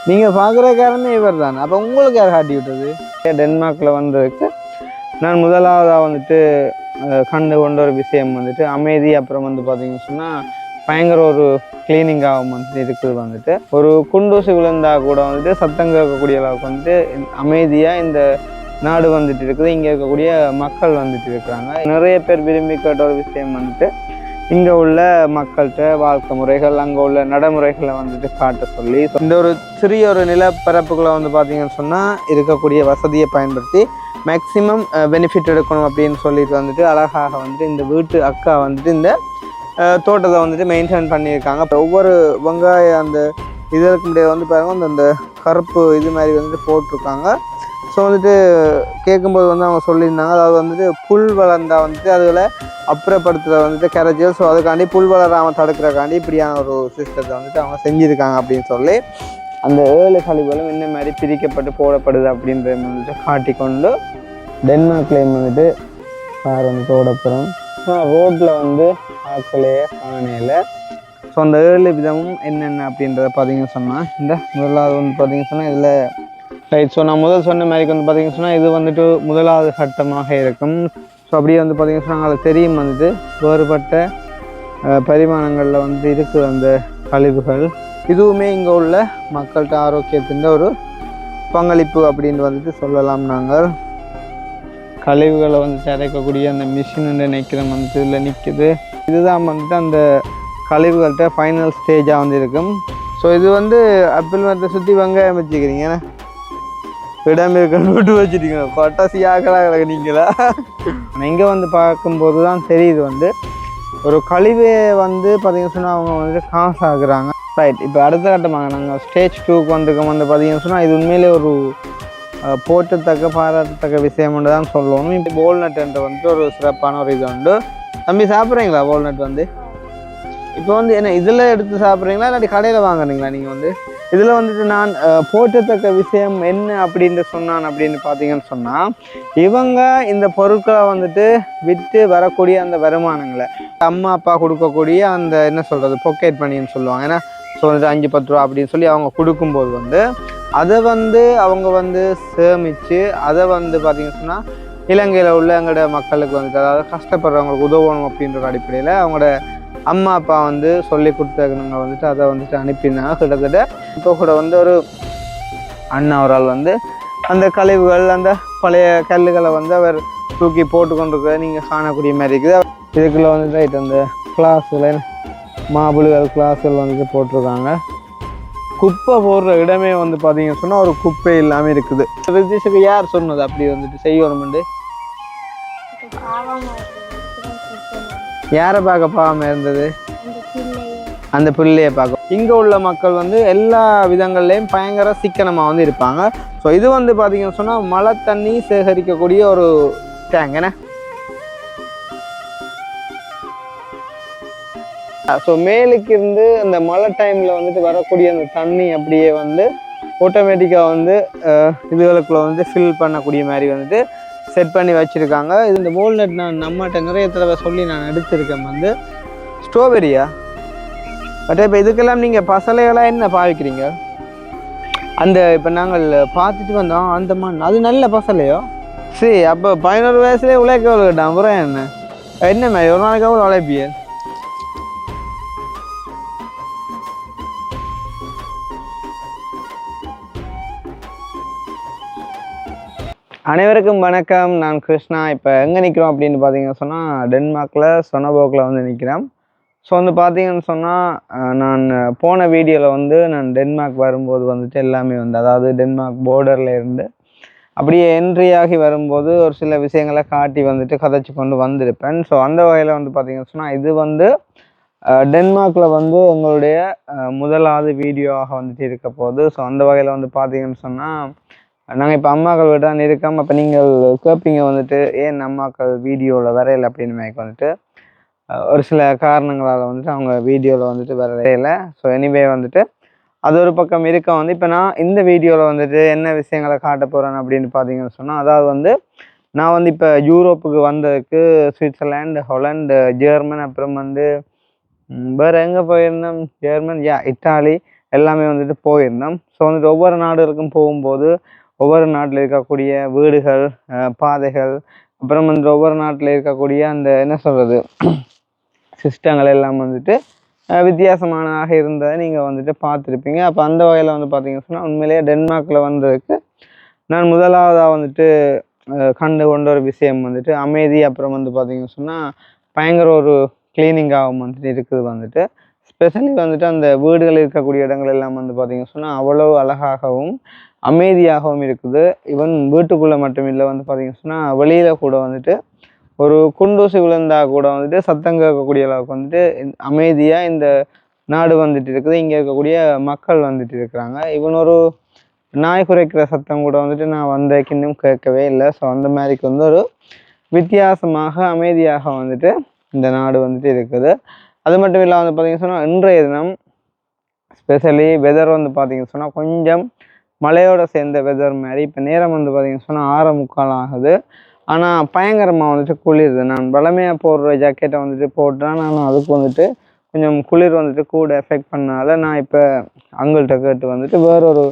நீங்கள் பார்க்குற காரணமே இவர் தான். அப்போ உங்களுக்கு யார் காட்டி விட்டது? டென்மார்க்கில் வந்ததுக்கு நான் முதலாவதாக வந்துட்டு கண்டு கொண்ட ஒரு விஷயம் வந்துட்டு அமைதி. அப்புறம் வந்து பார்த்தீங்கன்னு சொன்னால் பயங்கர ஒரு கிளீனிங்காக வந்துட்டு இருக்குது. வந்துட்டு ஒரு குண்டூசி விழுந்தா கூட வந்துட்டு சத்தம் கேட்கக்கூடிய அளவுக்கு வந்துட்டு அமைதியாக இந்த நாடு வந்துட்டு இருக்குது. இங்கே இருக்கக்கூடிய மக்கள் வந்துட்டு இருக்கிறாங்க. நிறைய பேர் விரும்பி கேட்ட ஒரு விஷயம் வந்துட்டு இங்கே உள்ள மக்கள்கிட்ட வாழ்க்கை முறைகள், அங்கே உள்ள நடைமுறைகளை வந்துட்டு காட்ட சொல்லி, இந்த ஒரு சிறிய ஒரு நிலப்பரப்புகளை வந்து பார்த்தீங்கன்னு சொன்னால் இருக்கக்கூடிய வசதியை பயன்படுத்தி மேக்சிமம் பெனிஃபிட் எடுக்கணும் அப்படின்னு சொல்லிட்டு வந்துட்டு அழகாக வந்துட்டு இந்த வீட்டு அக்கா வந்துட்டு இந்த தோட்டத்தை வந்துட்டு மெயின்டைன் பண்ணியிருக்காங்க. ஒவ்வொரு வெங்காய அந்த இதற்கு முடியாது வந்து பாருங்கள் அந்த கருப்பு இது மாதிரி வந்துட்டு போட்டிருக்காங்க. ஸோ வந்துட்டு கேட்கும்போது வந்து அவங்க சொல்லியிருந்தாங்க, அதாவது வந்துட்டு புல் வளர்ந்தால் வந்துட்டு அதில் அப்புறப்படுத்துகிற வந்துட்டு கரைச்சல். ஸோ அதுக்காண்டி புல் வளராமல் தடுக்கிறக்காண்டி இப்படியான ஒரு சிஸ்டத்தை வந்துட்டு அவங்க செஞ்சுருக்காங்க அப்படின்னு சொல்லி அந்த 7 கழிவுகளும் இந்த மாதிரி பிரிக்கப்பட்டு போடப்படுது அப்படின்றத வந்துட்டு காட்டிக்கொண்டு டென்மார்க்லேயும் வந்துட்டு கார் வந்து தோடப்புறம் ரோட்டில் வந்து ஆக்களையே காணையில். ஸோ அந்த 7 விதமும் என்னென்ன அப்படின்றத பார்த்தீங்கன்னு சொன்னால் இந்த முதலாவது வந்து பார்த்தீங்கன்னு சொன்னால் இதில் ரைட். ஸோ நான் முதல் சொன்ன மாதிரிக்கு வந்து பார்த்தீங்கன்னு சொன்னால் இது வந்துட்டு முதலாவது கட்டமாக இருக்கும். ஸோ அப்படியே வந்து பார்த்தீங்கன்னு சொன்னால் அதில் தெரியும் வந்துட்டு வேறுபட்ட பரிமாணங்களில் வந்து இருக்குது அந்த கழிவுகள். இதுவுமே இங்கே உள்ள மக்கள்கிட்ட ஆரோக்கியத்தின் ஒரு பங்களிப்பு அப்படின்னு வந்துட்டு சொல்லலாம். நாங்கள் கழிவுகளை வந்துட்டு அரைக்கக்கூடிய அந்த மிஷின் நினைக்கிற வந்துட்டு இதில் நிற்குது. இதுதான் வந்துட்டு அந்த கழிவுகள்கிட்ட ஃபைனல் ஸ்டேஜாக வந்து இருக்கும். ஸோ இது வந்து ஆப்பிள் மரத்தை சுற்றி வெங்காயம் வச்சுக்கிறீங்க, ஏன்னா இடம் இருக்கணும் விட்டு வச்சுட்டீங்க கொட்டாசியாக நீங்களா. இங்கே வந்து பார்க்கும்போது தான் தெரியுது வந்து ஒரு கழிவை வந்து பார்த்தீங்கன்னு சொன்னால் அவங்க வந்துட்டு காசு ஆகுறாங்க. ரைட். இப்போ அடுத்த கட்டமாக நாங்கள் ஸ்டேஜ் 2க்கு வந்துருக்கோம். வந்து பார்த்தீங்கன்னு சொன்னால் இது உண்மையிலே ஒரு போற்றத்தக்க பாராட்டத்தக்க விஷயம் ஒன்று தான் சொல்லணும். இப்போ வால்நட்டுன்ற வந்துட்டு ஒரு சிறப்பான ஒரு இது உண்டு. தம்பி சாப்பிட்றீங்களா வால்நட் வந்து? இப்போ வந்து என்ன இதில் எடுத்து சாப்பிட்றீங்களா இல்லாட்டி கடையில் வாங்குறீங்களா? நீங்கள் வந்து இதில் வந்துட்டு நான் போற்றத்தக்க விஷயம் என்ன அப்படின்னு சொன்னான் அப்படின்னு பார்த்தீங்கன்னு சொன்னால் இவங்க இந்த பொருட்களை வந்துட்டு விற்று வரக்கூடிய அந்த வருமானங்களை அம்மா அப்பா கொடுக்கக்கூடிய அந்த என்ன சொல்கிறது பாக்கெட் மணின்னு சொல்லுவாங்க. ஏன்னா ஸோ வந்துட்டு 5-10 ரூபா அப்படின்னு சொல்லி அவங்க கொடுக்கும்போது வந்து அதை வந்து அவங்க வந்து சேமித்து அதை வந்து பார்த்தீங்கன்னு சொன்னால் இலங்கையில் உள்ள எங்களோட மக்களுக்கு வந்துட்டு அதாவது கஷ்டப்படுறவங்களுக்கு உதவணும் அப்படின்ற அடிப்படையில் அவங்களோட அம்மா அப்பா வந்து சொல்லி கொடுத்தாங்க வந்துட்டு அதை வந்துட்டு அனுப்பினாங்க. கிட்டத்தட்ட இப்போ கூட வந்து ஒரு அண்ணா ஒரு ஆள் வந்து அந்த கழிவுகள் அந்த பழைய கல்லுகளை வந்து அவர் தூக்கி போட்டு கொண்டிருக்கிற நீங்கள் காணக்கூடிய மாதிரி இருக்குது. இதுக்குள்ளே வந்துட்டு அந்த கிளாஸில் மாபிள்கள் கிளாஸில் வந்துட்டு போட்டிருக்காங்க. குப்பை போடுற இடமே வந்து பார்த்தீங்கன்னு சொன்னால் ஒரு குப்பை இல்லாமல் இருக்குது. ரிஜிஷுக்கு யார் சொன்னது அப்படி வந்துட்டு செய்யணும்ண்டு? யாரை பார்க்க பாவம் இருந்தது? அந்த பிள்ளையை பார்க்க. இங்கே உள்ள மக்கள் வந்து எல்லா விதங்கள்லேயும் பயங்கர சிக்கனமாக வந்து இருப்பாங்க. ஸோ இது வந்து பார்த்தீங்கன்னு சொன்னால் மழை தண்ணி சேகரிக்கக்கூடிய ஒரு டேங்க் என்ன. ஸோ மேலுக்கு இருந்து அந்த மழை டைமில் வந்துட்டு வரக்கூடிய அந்த தண்ணி அப்படியே வந்து ஆட்டோமேட்டிக்காக வந்து இதுகளுக்குள்ள வந்து ஃபில் பண்ணக்கூடிய மாதிரி வந்துட்டு செட் பண்ணி வச்சுருக்காங்க. இது இந்த வால்நட் நான் நம்மகிட்ட நிறைய தடவை சொல்லி நான் எடுத்திருக்கேன். வந்து ஸ்ட்ராபெரியா பட் இப்போ இதுக்கெல்லாம் நீங்கள் பசலைகளாக என்ன பாவிக்கிறீங்க? அந்த இப்போ நாங்கள் பார்த்துட்டு வந்தோம் அந்த மண் அது நல்ல பசலையோ. சரி, அப்போ 11 வயசுலேயே உழைக்க விட்டான். அப்புறம் என்ன மாதிரி ஒரு நாளைக்கு அவ்வளோ உழைப்பிய? அனைவருக்கும் வணக்கம். நான் கிருஷ்ணா. இப்போ எங்கே நிற்கிறோம் அப்படின்னு பார்த்தீங்கன்னு சொன்னால் டென்மார்க்கில் சொனபோக்கில் வந்து நிற்கிறேன். ஸோ வந்து பார்த்தீங்கன்னு சொன்னால் நான் போன வீடியோவில் வந்து நான் டென்மார்க் வரும்போது வந்துட்டு எல்லாமே வந்து அதாவது டென்மார்க் பார்டரில் இருந்து அப்படியே என்ட்ரி ஆகி வரும்போது ஒரு சில விஷயங்களை காட்டி வந்துட்டு கதைச்சி கொண்டு வந்திருப்பேன். ஸோ அந்த வகையில் வந்து பார்த்தீங்கன்னு சொன்னால் இது வந்து டென்மார்க்கில் வந்து உங்களுடைய முதலாவது வீடியோவாக வந்துட்டு இருக்க போகுது. ஸோ அந்த வகையில் வந்து பார்த்தீங்கன்னு சொன்னால் நாங்கள் இப்போ அம்மாக்கள் வீடு தான் இருக்கோம். அப்போ நீங்கள் கேட்பீங்க வந்துட்டு ஏன் அம்மாக்கள் வீடியோவில் வரையலை அப்படின்னு மேய்க்கு வந்துட்டு ஒரு சில காரணங்களால் வந்துட்டு அவங்க வீடியோவில் வந்துட்டு வரையலை. ஸோ எனிவே வந்துட்டு அது ஒரு பக்கம் இருக்க வந்து இப்போ நான் இந்த வீடியோவில் வந்துட்டு என்ன விஷயங்களை காட்ட போகிறேன் அப்படின்னு பார்த்தீங்கன்னு சொன்னால் அதாவது வந்து நான் வந்து இப்போ யூரோப்புக்கு வந்ததுக்கு சுவிட்சர்லாண்டு, ஹொலண்டு, ஜெர்மன், அப்புறம் வந்து வேறு எங்கே போயிருந்தேன், ஜெர்மன், இட்டாலி, எல்லாமே வந்துட்டு போயிருந்தோம். ஸோ வந்துட்டு ஒவ்வொரு நாடுகளுக்கும் போகும்போது ஒவ்வொரு நாட்டில் இருக்கக்கூடிய வீடுகள், பாதைகள், அப்புறம் வந்துட்டு ஒவ்வொரு நாட்டில் இருக்கக்கூடிய அந்த என்ன சொல்கிறது சிஸ்டங்கள் எல்லாம் வந்துட்டு வித்தியாசமானதாக இருந்ததை நீங்கள் வந்துட்டு பார்த்துருப்பீங்க. அப்போ அந்த வகையில் வந்து பார்த்தீங்கன்னு சொன்னால் உண்மையிலேயே டென்மார்க்கில் வந்ததுக்கு நான் முதலாவதாக வந்துட்டு கண்டு கொண்ட ஒரு விஷயம் வந்துட்டு அமைதி. அப்புறம் வந்து பார்த்தீங்கன்னு சொன்னால் பயங்கர ஒரு கிளீனிங்காகவும் வந்துட்டு இருக்குது வந்துட்டு. ஸ்பெஷலி வந்துட்டு அந்த வீடுகள் இருக்கக்கூடிய இடங்கள் எல்லாம் வந்து பார்த்தீங்கன்னு சொன்னால் அவ்வளோ அழகாகவும் அமைதியாகவும் இருக்குது. ஈவன் வீட்டுக்குள்ளே மட்டும் இல்லை வந்து பார்த்தீங்கன்னு சொன்னால் வெளியில் கூட வந்துட்டு ஒரு குண்டூசி விழுந்தா கூட வந்துட்டு சத்தம் கேட்கக்கூடிய அளவுக்கு வந்துட்டு அமைதியாக இந்த நாடு வந்துட்டு இருக்குது. இங்கே இருக்கக்கூடிய மக்கள் வந்துட்டு இருக்கிறாங்க. ஈவன் ஒரு நாய் குறைக்கிற சத்தம் கூட வந்துட்டு நான் வந்தேக்கு இன்னும் கேட்கவே இல்லை. ஸோ அந்த மாதிரிக்கு வந்து ஒரு வித்தியாசமாக அமைதியாக வந்துட்டு இந்த நாடு வந்துட்டு இருக்குது. அது மட்டும் இல்லாமல் வந்து பார்த்தீங்கன்னு சொன்னால் இன்றைய தினம் ஸ்பெஷலி வெதர் வந்து பார்த்தீங்கன்னு சொன்னால் கொஞ்சம் மழையோட சேர்ந்த வெதர் மாதிரி. இப்போ நேரம் வந்து பார்த்தீங்கன்னு சொன்னால் 6:45 ஆகுது. ஆனால் பயங்கரமாக வந்துட்டு குளிருது. நான் வளமையாக போடுற ஜாக்கெட்டை வந்துட்டு போட்டேன். ஆனால் அதுக்கு வந்துட்டு கொஞ்சம் குளிர் வந்துட்டு கூட எஃபெக்ட் பண்ணால நான் இப்போ அங்கள்கிட்ட கேட்டு வந்துட்டு வேறொரு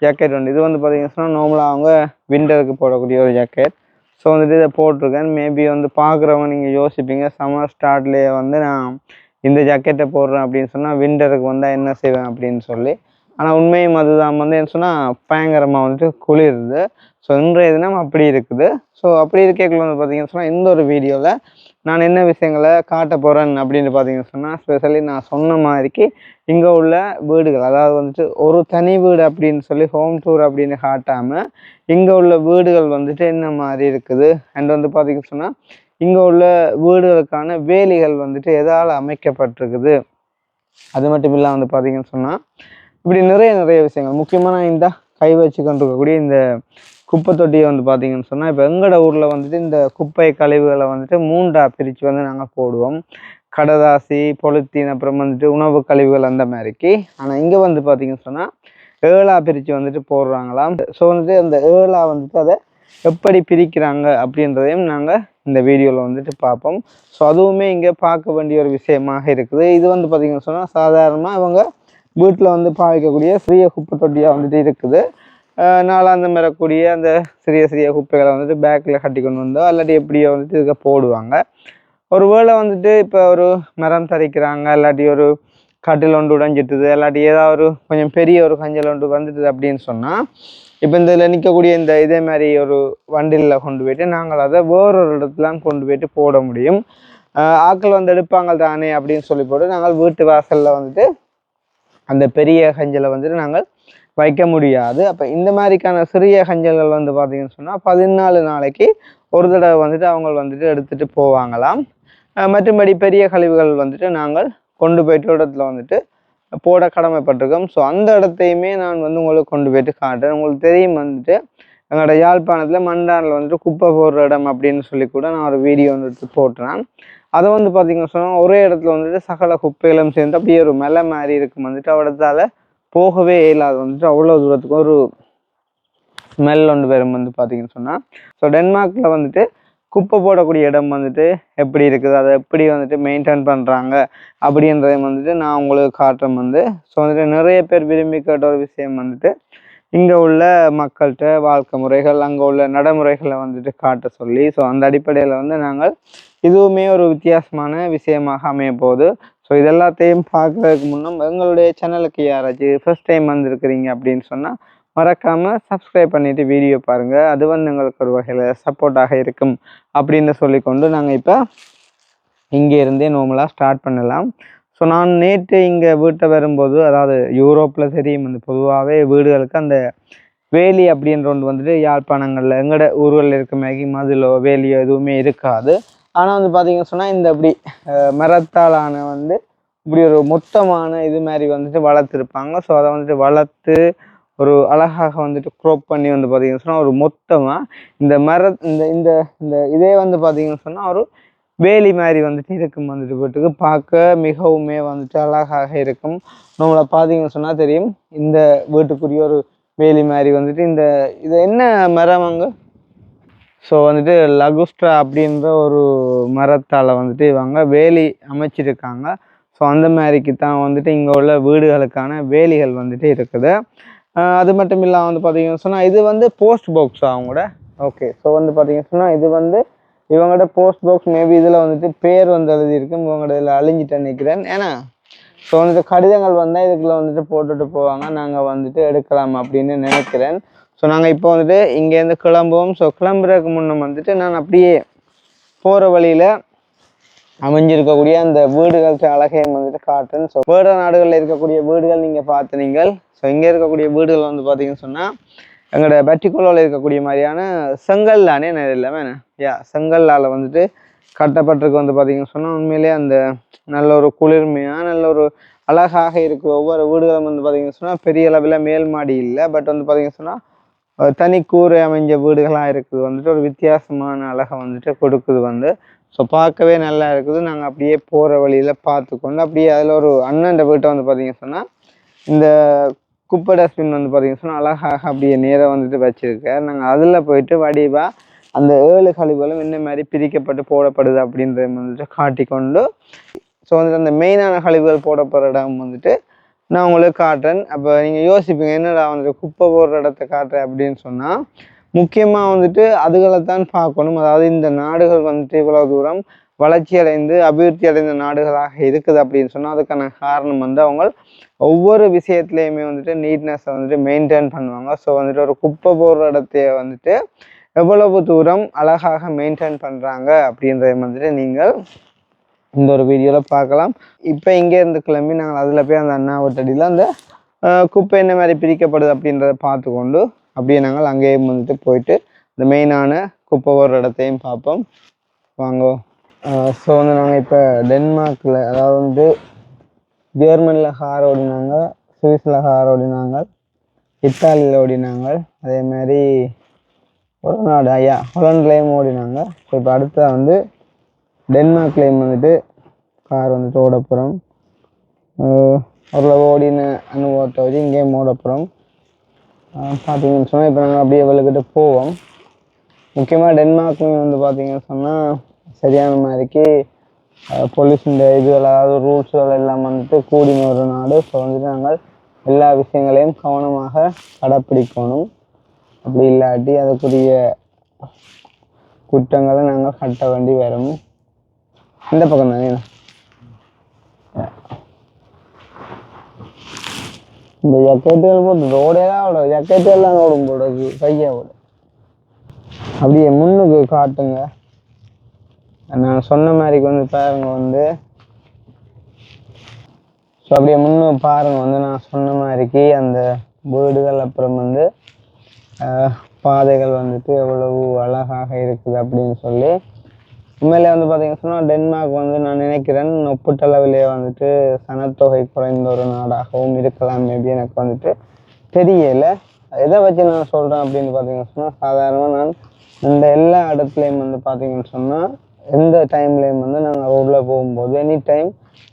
ஜாக்கெட் உண்டு. இது வந்து பார்த்தீங்கன்னு சொன்னால் நார்மலாக அவங்க விண்டருக்கு போடக்கூடிய ஒரு ஜாக்கெட். ஸோ வந்துட்டு இதை போட்டிருக்கேன். மேபி வந்து பார்க்குறவங்க நீங்கள் யோசிப்பீங்க சம்மர் ஸ்டார்ட்லேயே வந்து நான் இந்த ஜாக்கெட்டை போடுறேன் அப்படின்னு சொன்னால் விண்டருக்கு வந்தால் என்ன செய்வேன் அப்படின்னு சொல்லி. ஆனால் உண்மையும் அதுதான் வந்து என்ன சொன்னால் பயங்கரமாக வந்துட்டு குளிருது. ஸோ இன்றைய தினம் அப்படி இருக்குது. ஸோ அப்படி இருக்கக்குள்ள வந்து பார்த்தீங்கன்னு சொன்னால் இந்த ஒரு வீடியோவில் நான் என்ன விஷயங்களை காட்ட போகிறேன் அப்படின்னு பார்த்தீங்கன்னு சொன்னால் ஸ்பெஷலி நான் சொன்ன மாதிரிக்கு இங்கே உள்ள வீடுகள், அதாவது வந்துட்டு ஒரு தனி வீடு அப்படின்னு சொல்லி ஹோம் டூர் அப்படின்னு காட்டாமல் இங்கே உள்ள வீடுகள் வந்துட்டு என்ன மாதிரி இருக்குது அண்ட் வந்து பார்த்தீங்கன்னு சொன்னால் இங்கே உள்ள வீடுகளுக்கான வேலிகள் வந்துட்டு எதால் அமைக்கப்பட்டிருக்குது. அது மட்டும் இல்லாமல் வந்து பார்த்தீங்கன்னு சொன்னால் இப்படி நிறைய விஷயங்கள் முக்கியமாக நான் இந்த கை வச்சு கொண்டிருக்கக்கூடிய இந்த குப்பை தொட்டியை வந்து பார்த்தீங்கன்னு சொன்னால் இப்போ எங்களோட ஊரில் வந்துட்டு இந்த குப்பை கழிவுகளை வந்துட்டு 3ஆக பிரித்து வந்து நாங்கள் போடுவோம். கடதாசி, பொலித்தீன், அப்புறம் வந்துட்டு உணவு கழிவுகள் அந்த மாதிரிக்கு. ஆனால் இங்கே வந்து பார்த்தீங்கன்னு சொன்னால் 7ஆக பிரித்து வந்துட்டு போடுறாங்களாம். ஸோ வந்துட்டு அந்த 7ஆக வந்துட்டு அதை எப்படி பிரிக்கிறாங்க அப்படின்றதையும் நாங்கள் இந்த வீடியோவில் வந்துட்டு பார்ப்போம். ஸோ அதுவுமே இங்கே பார்க்க வேண்டிய ஒரு விஷயமாக இருக்குது. இது வந்து பார்த்தீங்கன்னு சொன்னால் சாதாரணமாக இவங்க வீட்டில் வந்து பாவிக்கக்கூடிய சிறிய குப்பை தொட்டியாக வந்துட்டு இருக்குது. நாளாந்தம் வரக்கூடிய அந்த சிறிய குப்பைகளை வந்துட்டு பேக்கில் கட்டி கொண்டு வந்தோ இல்லாட்டி எப்படியோ வந்துட்டு இதுக்கு போடுவாங்க. ஒரு வேளை வந்துட்டு இப்போ ஒரு மரம் தரிக்கிறாங்க, இல்லாட்டி ஒரு கட்டில் ஒன்று உடைஞ்சிட்டுது, இல்லாட்டி ஏதாவது ஒரு கொஞ்சம் பெரிய ஒரு கஞ்சல் ஒன்று வந்துட்டுது அப்படின்னு சொன்னால் இப்போ இந்த இதில் நிற்கக்கூடிய இந்த இதே மாதிரி ஒரு வண்டியில் கொண்டு போயிட்டு நாங்கள் அதை வேறொரு இடத்துலாம் கொண்டு போயிட்டு போட முடியும். ஆட்கள் வந்து எடுப்பாங்க தானே அப்படின்னு சொல்லி போட்டு நாங்கள் வீட்டு வாசலில் வந்துட்டு அந்த பெரிய கஞ்சலை வந்துட்டு நாங்கள் வைக்க முடியாது. அப்போ இந்த மாதிரிக்கான சிறிய கஞ்சல்கள் வந்து பார்த்தீங்கன்னு சொன்னால் 14 நாளைக்கு ஒரு தடவை வந்துட்டு அவங்க வந்துட்டு எடுத்துகிட்டு போவாங்களாம். மற்றும்படி பெரிய கழிவுகள் வந்துட்டு நாங்கள் கொண்டு போயிட்டு இடத்துல வந்துட்டு போட கடமைப்பட்டிருக்கோம். ஸோ அந்த இடத்தையுமே நான் வந்து உங்களுக்கு கொண்டு போயிட்டு காட்டுறேன். உங்களுக்கு தெரியும் வந்துட்டு எங்களோட யாழ்ப்பாணத்தில் மண்டானில் வந்துட்டு குப்பை போடுற இடம் அப்படின்னு சொல்லி கூட நான் ஒரு வீடியோ வந்துட்டு போட்டுறேன். அதை வந்து பார்த்தீங்கன்னு சொன்னால் ஒரே இடத்துல வந்துட்டு சகல குப்பைகளும் சேர்ந்து அப்படியே ஒரு மலை மாதிரி இருக்கும் வந்துட்டு அவடத்தால் போகவே இல்லாது வந்துட்டு அவ்வளோ தூரத்துக்கு ஒரு ஸ்மெல் ஒன்று வரும் வந்து பார்த்தீங்கன்னு சொன்னால். ஸோ டென்மார்க்கில் வந்துட்டு குப்பை போடக்கூடிய இடம் வந்துட்டு எப்படி இருக்குது, அதை எப்படி வந்துட்டு மெயின்டைன் பண்ணுறாங்க அப்படின்றதையும் வந்துட்டு நான் உங்களுக்கு காட்டுறேன் வந்து. ஸோ வந்துட்டு நிறைய பேர் விரும்பி கேட்ட ஒரு விஷயம் வந்துட்டு இங்கே உள்ள மக்கள்கிட்ட வாழ்க்கை முறைகள், அங்கே உள்ள நடைமுறைகளை வந்துட்டு காட்ட சொல்லி. ஸோ அந்த அடிப்படையில் வந்து நாங்கள் இதுவுமே ஒரு வித்தியாசமான விஷயமாக அமைய போகுது. ஸோ இதெல்லாத்தையும் பார்க்குறதுக்கு முன்னும் எங்களுடைய சேனலுக்கு யாராச்சும் ஃபர்ஸ்ட் டைம் வந்திருக்கிறீங்க அப்படின்னு சொன்னால் மறக்காமல் சப்ஸ்கிரைப் பண்ணிவிட்டு வீடியோ பாருங்கள். அது வந்து எங்களுக்கு ஒரு வகையில் சப்போர்ட்டாக இருக்கும் அப்படின்னு சொல்லிக்கொண்டு நாங்கள் இப்போ இங்கே இருந்தே நார்மலாக ஸ்டார்ட் பண்ணலாம். ஸோ நான் நேற்று இங்கே வீட்டை வரும்போது, அதாவது யூரோப்பில் தெரியும் வந்து பொதுவாகவே வீடுகளுக்கு அந்த வேலி அப்படின்ற ஒன்று வந்துட்டு யாழ்ப்பாணங்களில் எங்களோட ஊர்களில் இருக்க மேகி மதிலோ வேலியோ எதுவுமே இருக்காது. ஆனால் வந்து பார்த்தீங்கன்னு சொன்னால் இந்த இப்படி மரத்தாலான வந்து இப்படி ஒரு மொத்தமான இது மாதிரி வந்துட்டு வளர்த்துருப்பாங்க. ஸோ அதை வந்துட்டு வளர்த்து ஒரு அழகாக வந்துட்டு க்ரோப் பண்ணி வந்து பார்த்தீங்கன்னு சொன்னால் ஒரு மொத்தமாக இந்த இந்த இந்த இதே வந்து பார்த்தீங்கன்னு சொன்னால் ஒரு வேலி மாதிரி வந்துட்டு இருக்கும் வந்துட்டு வீட்டுக்கு பார்க்க மிகவுமே வந்துட்டு அழகாக இருக்கும். நம்மளை பார்த்தீங்கன்னு சொன்னால் தெரியும் இந்த வீட்டுக்குரிய ஒரு வேலி மாதிரி வந்துட்டு இது என்ன மரம் அங்கே. ஸோ வந்துட்டு லகுஸ்ட்ரா அப்படின்ற ஒரு மரத்தால் வந்துட்டு இவங்க வேலி அமைச்சிருக்காங்க. ஸோ அந்த மாதிரிக்கு தான் வந்துட்டு இங்கே உள்ள வீடுகளுக்கான வேலிகள் வந்துட்டு இருக்குது. அது மட்டும் இல்லாமல் வந்து பார்த்தீங்கன்னு சொன்னால் இது வந்து போஸ்ட் பாக்ஸ் அவங்களோட. ஓகே, ஸோ வந்து பார்த்தீங்கன்னு சொன்னால் இது வந்து இவங்களோட போஸ்ட் பாக்ஸ். மேபி இதில் வந்துட்டு பேர் வந்து எழுதியிருக்கு, இவங்களோட இதில் அழிஞ்சிட்டு நிற்கிறேன். ஏன்னா ஸோ வந்துட்டு கடிதங்கள் வந்தால் இதுக்குள்ளே வந்துட்டு போட்டுட்டு போவாங்க, நாங்கள் வந்துட்டு எடுக்கலாம் அப்படின்னு நினைக்கிறேன். ஸோ நாங்கள் இப்போ வந்துட்டு இங்கேருந்து கிளம்புவோம். ஸோ கிளம்புறதுக்கு முன்னே வந்துட்டு நான் அப்படியே போகிற வழியில் அமைஞ்சிருக்கக்கூடிய அந்த வீடுகள் அழகையும் வந்துட்டு காட்டுறேன். ஸோ வேறு நாடுகளில் இருக்கக்கூடிய வீடுகள் நீங்கள் பார்த்துனீங்கள். ஸோ இங்கே இருக்கக்கூடிய வீடுகள் வந்து பார்த்தீங்கன்னு சொன்னால் எங்களோட பெட்டிக்குளோவில் இருக்கக்கூடிய மாதிரியான செங்கல்லானே எல்லாமே செங்கல்லால் வந்துட்டு கட்டப்பட்டிருக்கு. வந்து பார்த்தீங்கன்னு சொன்னால் உண்மையிலே அந்த நல்ல ஒரு குளிர்மையாக நல்ல ஒரு அழகாக இருக்குது. ஒவ்வொரு வீடுகளும் வந்து பார்த்தீங்கன்னு சொன்னால் பெரிய அளவில் மேல் மாடி இல்லை, பட் வந்து பார்த்தீங்கன்னு சொன்னால் தனி கூரை அமைஞ்ச வீடுகளாக இருக்குது. வந்துட்டு ஒரு வித்தியாசமான அழகை வந்துட்டு கொடுக்குது வந்து. ஸோ பார்க்கவே நல்லா இருக்குது. நாங்கள் அப்படியே போகிற வழியில் பார்த்துக்கொண்டு அப்படியே அதில் ஒரு அண்ணன் வீட்டை வந்து பார்த்தீங்கன்னு சொன்னால் இந்த குப்பை டஸ்ட்பின் வந்து பார்த்தீங்கன்னு சொன்னால் அழகாக அப்படியே நேராக வந்துட்டு வச்சுருக்கேன். நாங்கள் அதில் போயிட்டு வடிவாக அந்த 7 கழிவுகளும் இந்த மாதிரி பிரிக்கப்பட்டு போடப்படுது அப்படின்றத வந்துட்டு காட்டிக்கொண்டு ஸோ வந்துட்டு அந்த மெயினான கழிவுகள் போடப்படுற இடம் வந்துட்டு நான் உங்களுக்கு காட்டுறேன். அப்போ நீங்கள் யோசிப்பீங்க, என்னடா வந்துட்டு குப்பை போடுற இடத்த காட்டுறேன் அப்படின்னு சொன்னால் முக்கியமாக வந்துட்டு அதுகளை தான் பார்க்கணும். அதாவது இந்த நாடுகள் வந்துட்டு இவ்வளோ தூரம் வளர்ச்சி அடைந்து அபிவிருத்தி அடைந்த நாடுகளாக இருக்குது அப்படின்னு சொன்னால் அதுக்கான காரணம் வந்து அவங்க ஒவ்வொரு விஷயத்துலையுமே வந்துட்டு நீட்னஸை வந்துட்டு மெயின்டைன் பண்ணுவாங்க. ஸோ வந்துட்டு ஒரு குப்பை போடுற இடத்தைய வந்துட்டு எவ்வளவு தூரம் அழகாக மெயின்டைன் பண்ணுறாங்க அப்படின்றத வந்துட்டு நீங்கள் இந்த ஒரு வீடியோவில் பார்க்கலாம். இப்போ இங்கேருந்து கிளம்பி நாங்கள் அதில் போய் அந்த அண்ணா வீட்டடியில் அந்த குப்பை என்ன மாதிரி பிரிக்கப்படுது அப்படின்றத பார்த்துக்கொண்டு அப்படியே நாங்கள் அங்கேயும் வந்துட்டு போயிட்டு இந்த மெயினான குப்பை போடுற இடத்தையும் பார்ப்போம். வாங்க. ஸோ வந்து நாங்கள் இப்போ டென்மார்க்கில், அதாவது வந்து ஜெர்மனியில் கார் ஓடினாங்க, சுவிஸில் கார் ஓடினாங்க, இத்தாலியில் ஓடினாங்க, அதே மாதிரி ஒரு நாடு ஹொலண்ட்லேயும் ஓடினாங்க. ஸோ இப்போ அடுத்த வந்து டென்மார்க்லேயும் வந்துட்டு கார் வந்துட்டு ஓடப்புறம் ஓரளவு ஓடின அனுபவத்தை வச்சு இங்கேயும் ஓடப்புறம் பார்த்தீங்கன்னு சொன்னால் இப்போ நாங்கள் அப்படியே விழுக்கிட்டு போவோம். முக்கியமாக டென்மார்க்லேயும் வந்து பார்த்தீங்கன்னு சொன்னால் சரியான மாதிரிக்கு பொல்யூஷன் இதுகள், அதாவது ரூல்ஸுகள் எல்லாம் வந்துட்டு கூடின ஒரு நாடு. ஸோ வந்துட்டு நாங்கள் எல்லா விஷயங்களையும் கவனமாக கடைப்பிடிக்கணும். அப்படி இல்லாட்டி அதுக்குரிய குற்றங்களை நாங்கள் கட்ட வேண்டி வரும். இந்த பக்கம் தானே இந்த ஜக்கெட்டுகள் போட்டு ரோடேதான் விட ஜக்கெட்டுகள்லாம் ஓடும் போடுறது கையை விட அப்படியே முன்னுக்கு காட்டுங்க. நான் சொன்ன மாதிரிக்கு வந்து பாருங்க வந்து ஸோ அப்படியே முன்னு பாருங்க வந்து நான் சொன்ன மாதிரிக்கு அந்த வீடுகள் அப்புறம் வந்து பாதைகள் வந்துட்டு எவ்வளவு அழகாக இருக்குது அப்படின்னு சொல்லி. உண்மையிலே வந்து பார்த்தீங்கன்னு சொன்னால் டென்மார்க் வந்து நான் நினைக்கிறேன் ஒப்பீட்டளவிலே வந்துட்டு சனத்தொகை குறைந்த ஒரு நாடாகவும் இருக்கலாம். மேபி எனக்கு வந்துட்டு தெரியலை. எதை வச்சு நான் சொல்கிறேன் அப்படின்னு பார்த்தீங்கன்னு சொன்னால் சாதாரணமாக நான் இந்த எல்லா இடத்துலையும் வந்து பார்த்தீங்கன்னு சொன்னால் எந்த டைம்லேயும் வந்து நாங்கள் ரோட்டில் போகும்போது எனி டைம்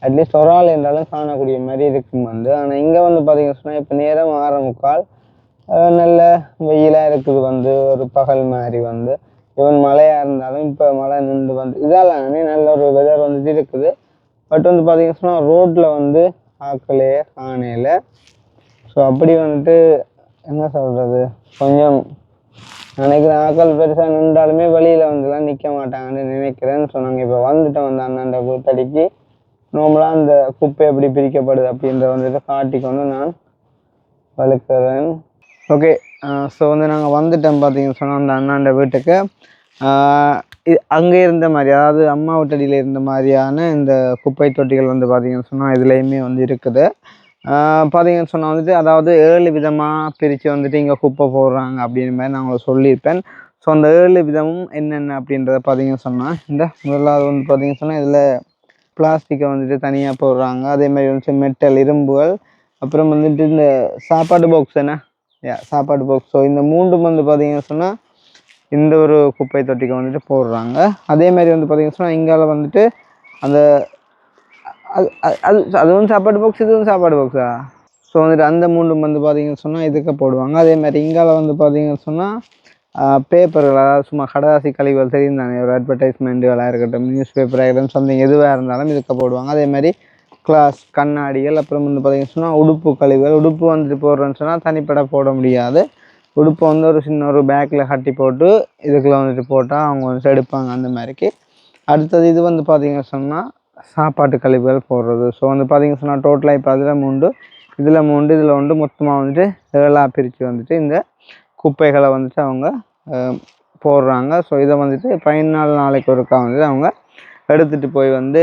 அட்லீஸ்ட் ஒரு ஆள் இருந்தாலும் காணக்கூடிய மாதிரி இருக்கும் வந்து. ஆனால் இங்கே வந்து பார்த்தீங்கன்னு சொன்னால் இப்போ நேரம் 6:45 நல்ல வெயிலாக இருக்குது வந்து, ஒரு பகல் மாதிரி வந்து. ஈவன் மழையாக இருந்தாலும் இப்போ மழை நின்று வந்து இதெல்லாமே நல்ல ஒரு வெதர் வந்துட்டு இருக்குது. பட் வந்து பார்த்தீங்கன்னு சொன்னால் ரோட்டில் வந்து ஆக்களையே காணையில். ஸோ அப்படி வந்துட்டு என்ன சொல்கிறது, கொஞ்சம் நினைக்கிற ஆக்கள் பெருசாக நின்றாலுமே வழியில் வந்துலாம் நிற்க மாட்டாங்கன்னு நினைக்கிறேன். ஸோ நாங்கள் இப்போ வந்துட்டோம் வந்து அண்ணாண்ட கூத்தடிக்கு நார்மலாக அந்த குப்பை எப்படி பிரிக்கப்படுது அப்படின்ற வந்துட்டு காட்டிக்கொண்டு நான் வளர்க்குறேன். ஓகே, ஸோ வந்து நாங்கள் வந்துட்டோம் பார்த்தீங்கன்னு சொன்னால் அந்த அண்ணாண்ட வீட்டுக்கு. அங்கே இருந்த மாதிரி, அதாவது அம்மா வீட்டடியில் இருந்த மாதிரியான இந்த குப்பை தொட்டிகள் வந்து பார்த்தீங்கன்னு சொன்னால் இதுலேயுமே வந்து இருக்குது. பார்த்தீங்கன்னு சொன்னால் வந்துட்டு அதாவது 7 விதமாக பிரித்து வந்துட்டு இங்கே குப்பை போடுறாங்க அப்படின்ற மாதிரி நான் உங்களுக்கு சொல்லியிருப்பேன். ஸோ அந்த 7 விதமும் என்னென்ன அப்படின்றத பார்த்தீங்கன்னு சொன்னால் இந்த முதலாவது வந்து பார்த்தீங்கன்னு சொன்னால் இதில் பிளாஸ்டிக்கை வந்துட்டு தனியாக போடுறாங்க. அதே மாதிரி வந்துட்டு மெட்டல் இரும்புகள், அப்புறம் வந்துட்டு இந்த சாப்பாடு பாக்ஸ் சாப்பாடு பாக்ஸ். ஸோ இந்த 3 வந்து பார்த்தீங்கன்னு சொன்னால் இந்த ஒரு குப்பை தொட்டிக்கு வந்துட்டு போடுறாங்க. அதே மாதிரி வந்து பார்த்தீங்கன்னு சொன்னால் இங்கால வந்துட்டு அந்த அது வந்து சாப்பாடு பாக்ஸ், இது வந்து சாப்பாடு பாக்ஸா. ஸோ வந்துட்டு அந்த 3 வந்து பார்த்தீங்கன்னு சொன்னால் இதுக்கு போடுவாங்க. அதே மாதிரி இங்கால வந்து பார்த்தீங்கன்னு சொன்னால் பேப்பர்கள், அதாவது சும்மா கடதாசி கழிவுகள் தெரியும் தானே, ஒரு அட்வர்டைஸ்மெண்ட்டுகளாக இருக்கட்டும், நியூஸ் பேப்பராக இருக்கட்டும், சம்திங் எதுவாக இருந்தாலும் இதுக்கு போடுவாங்க. அதே மாதிரி கிளாஸ் கண்ணாடிகள், அப்புறம் வந்து பார்த்திங்கன்னு சொன்னால் உடுப்பு கழிவுகள். உடுப்பு வந்துட்டு போடுறேன்னு சொன்னால் தனிப்பட போட முடியாது. உடுப்பை வந்து ஒரு சின்ன ஒரு பேக்கில் கட்டி போட்டு இதுக்குள்ளே வந்துட்டு போட்டால் அவங்க வந்துட்டு எடுப்பாங்க அந்த மாதிரிக்கு. அடுத்தது இது வந்து பார்த்திங்கன்னு சொன்னால் சாப்பாட்டு கழிவுகள் போடுறது. ஸோ வந்து பார்த்திங்கன்னு சொன்னால் டோட்டலாக இப்போ அதில் 3 இதில் 3 இதில் ஒன்று மொத்தமாக வந்துட்டு 7ஆக பிரித்து வந்துட்டு இந்த குப்பைகளை வந்துட்டு அவங்க போடுறாங்க. ஸோ இதை வந்துட்டு 14 நாளைக்கு ஒருக்கா வந்துட்டு அவங்க எடுத்துகிட்டு போய் வந்து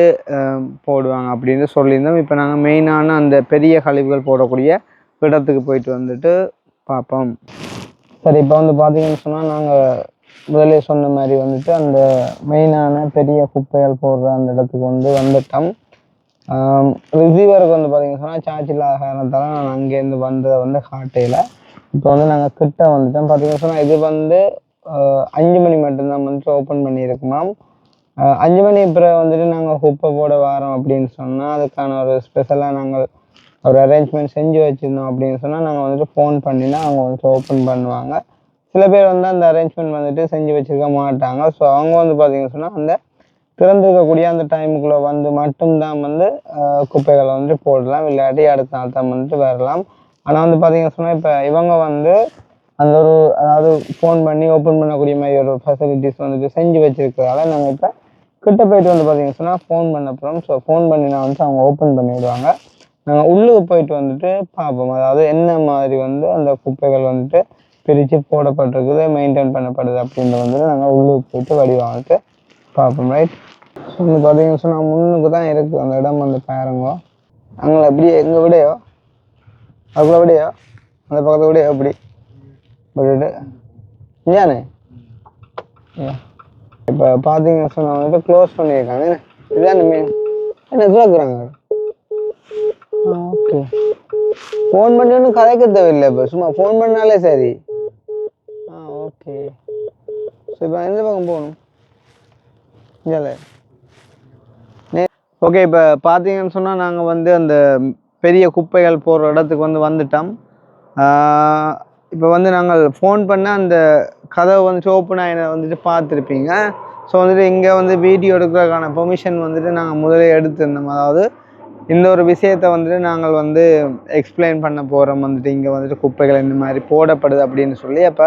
போடுவாங்க அப்படின்னு சொல்லியிருந்தோம். இப்போ நாங்கள் மெயினான அந்த பெரிய கழிவுகள் போடக்கூடிய இடத்துக்கு போயிட்டு வந்துட்டு பார்ப்போம். சரி, இப்போ வந்து பார்த்திங்கன்னு சொன்னால் நாங்கள் முதலே சொன்ன மாதிரி வந்துட்டு அந்த மெயினான பெரிய குப்பைகள் போடுற அந்த இடத்துக்கு வந்து வந்துட்டோம். ரிசீவருக்கு வந்து பார்த்திங்கன்னு சொன்னால் சார்ஜ் இல்லாத காரணத்தால் நான் அங்கேருந்து வந்ததை வந்து காட்டையில். இப்போ வந்து நாங்கள் கிட்ட வந்துட்டோம். பார்த்திங்கன்னு சொன்னால் இது வந்து 5 மணி மட்டும்தான் வந்துட்டு ஓப்பன் பண்ணியிருக்குமாம். 5 மணி பிறகு வந்துட்டு நாங்கள் குப்பை போட வரோம் அப்படின்னு சொன்னால் அதுக்கான ஒரு ஸ்பெஷலாக நாங்கள் ஒரு அரேஞ்ச்மெண்ட் செஞ்சு வச்சுருந்தோம் அப்படின்னு சொன்னால் நாங்கள் வந்துட்டு ஃபோன் பண்ணினா அவங்க வந்துட்டு ஓப்பன் பண்ணுவாங்க. சில பேர் வந்து அந்த அரேஞ்ச்மெண்ட் வந்துட்டு செஞ்சு வச்சுருக்க மாட்டாங்க. ஸோ அவங்க வந்து பார்த்திங்கன்னு சொன்னால் அந்த திறந்துருக்கக்கூடிய அந்த டைமுக்குள்ளே வந்து மட்டும்தான் வந்து குப்பைகளை வந்துட்டு போடலாம், இல்லாட்டி அடுத்த நாள் தான் வந்துட்டு வரலாம். ஆனால் வந்து பார்த்திங்கன்னு சொன்னால் இப்போ இவங்க வந்து அந்த ஒரு அதாவது ஃபோன் பண்ணி ஓப்பன் பண்ணக்கூடிய மாதிரி ஒரு ஃபெசிலிட்டிஸ் வந்துட்டு செஞ்சு வச்சுருக்கிறதால நாங்கள் இப்போ கிட்ட போயிட்டு வந்து பார்த்திங்கன்னு சொன்னால் ஃபோன் பண்ண போகிறோம். ஸோ ஃபோன் பண்ணினா வந்துட்டு அவங்க ஓப்பன் பண்ணி விடுவாங்க. நாங்கள் உள்ளுக்கு போயிட்டு வந்துட்டு பார்ப்போம், அதாவது என்ன மாதிரி வந்து அந்த குப்பைகள் வந்துட்டு பிரித்து போடப்பட்டிருக்குது, மெயின்டைன் பண்ணப்படுது அப்படின்றது வந்துட்டு நாங்கள் உள்ளுக்கு போயிட்டு வடிவாங்கிட்டு பார்ப்போம். ரைட். ஸோ வந்து பார்த்திங்கன்னு சொன்னால் முன்னுக்கு தான் இருக்குது அந்த இடம் வந்து பாருங்க. அங்கே எப்படியே எங்கே விடையோ அதுக்குள்ளே விடையோ அந்த பக்கத்தை விடையோ எப்படி விட்டுட்டு ஏண்ணே இப்போ பார்த்தீங்கன்னு சொன்னால் வந்துட்டு க்ளோஸ் பண்ணியிருக்காங்க. இதுதான் மெயின் என்ன கேட்குறாங்க. ஓகே, ஃபோன் பண்ணி ஒன்றும் கதைக்க தேவையில்லை, இப்போ சும்மா ஃபோன் பண்ணாலே சரி. ஓகே. ஸோ இப்போ எந்த பக்கம் போகணும் இல்லை? ஓகே, இப்போ பார்த்தீங்கன்னு சொன்னால் நாங்கள் வந்து அந்த பெரிய குப்பைகள் போடுற இடத்துக்கு வந்து வந்துட்டோம். இப்போ வந்து நாங்கள் ஃபோன் பண்ண அந்த கதவை வந்துட்டு ஓப்பன் ஆகின வந்துட்டு பார்த்துருப்பீங்க. ஸோ வந்துட்டு இங்கே வந்து வீடியோ எடுக்கிறதுக்கான பெர்மிஷன் வந்துட்டு நாங்கள் முதலே எடுத்துருந்தோம். அதாவது இந்த ஒரு விஷயத்தை வந்துட்டு நாங்கள் வந்து எக்ஸ்பிளைன் பண்ண போகிறோம், வந்துட்டு இங்கே வந்துட்டு குப்பைகள் இந்த மாதிரி போடப்படுது அப்படின்னு சொல்லி. அப்போ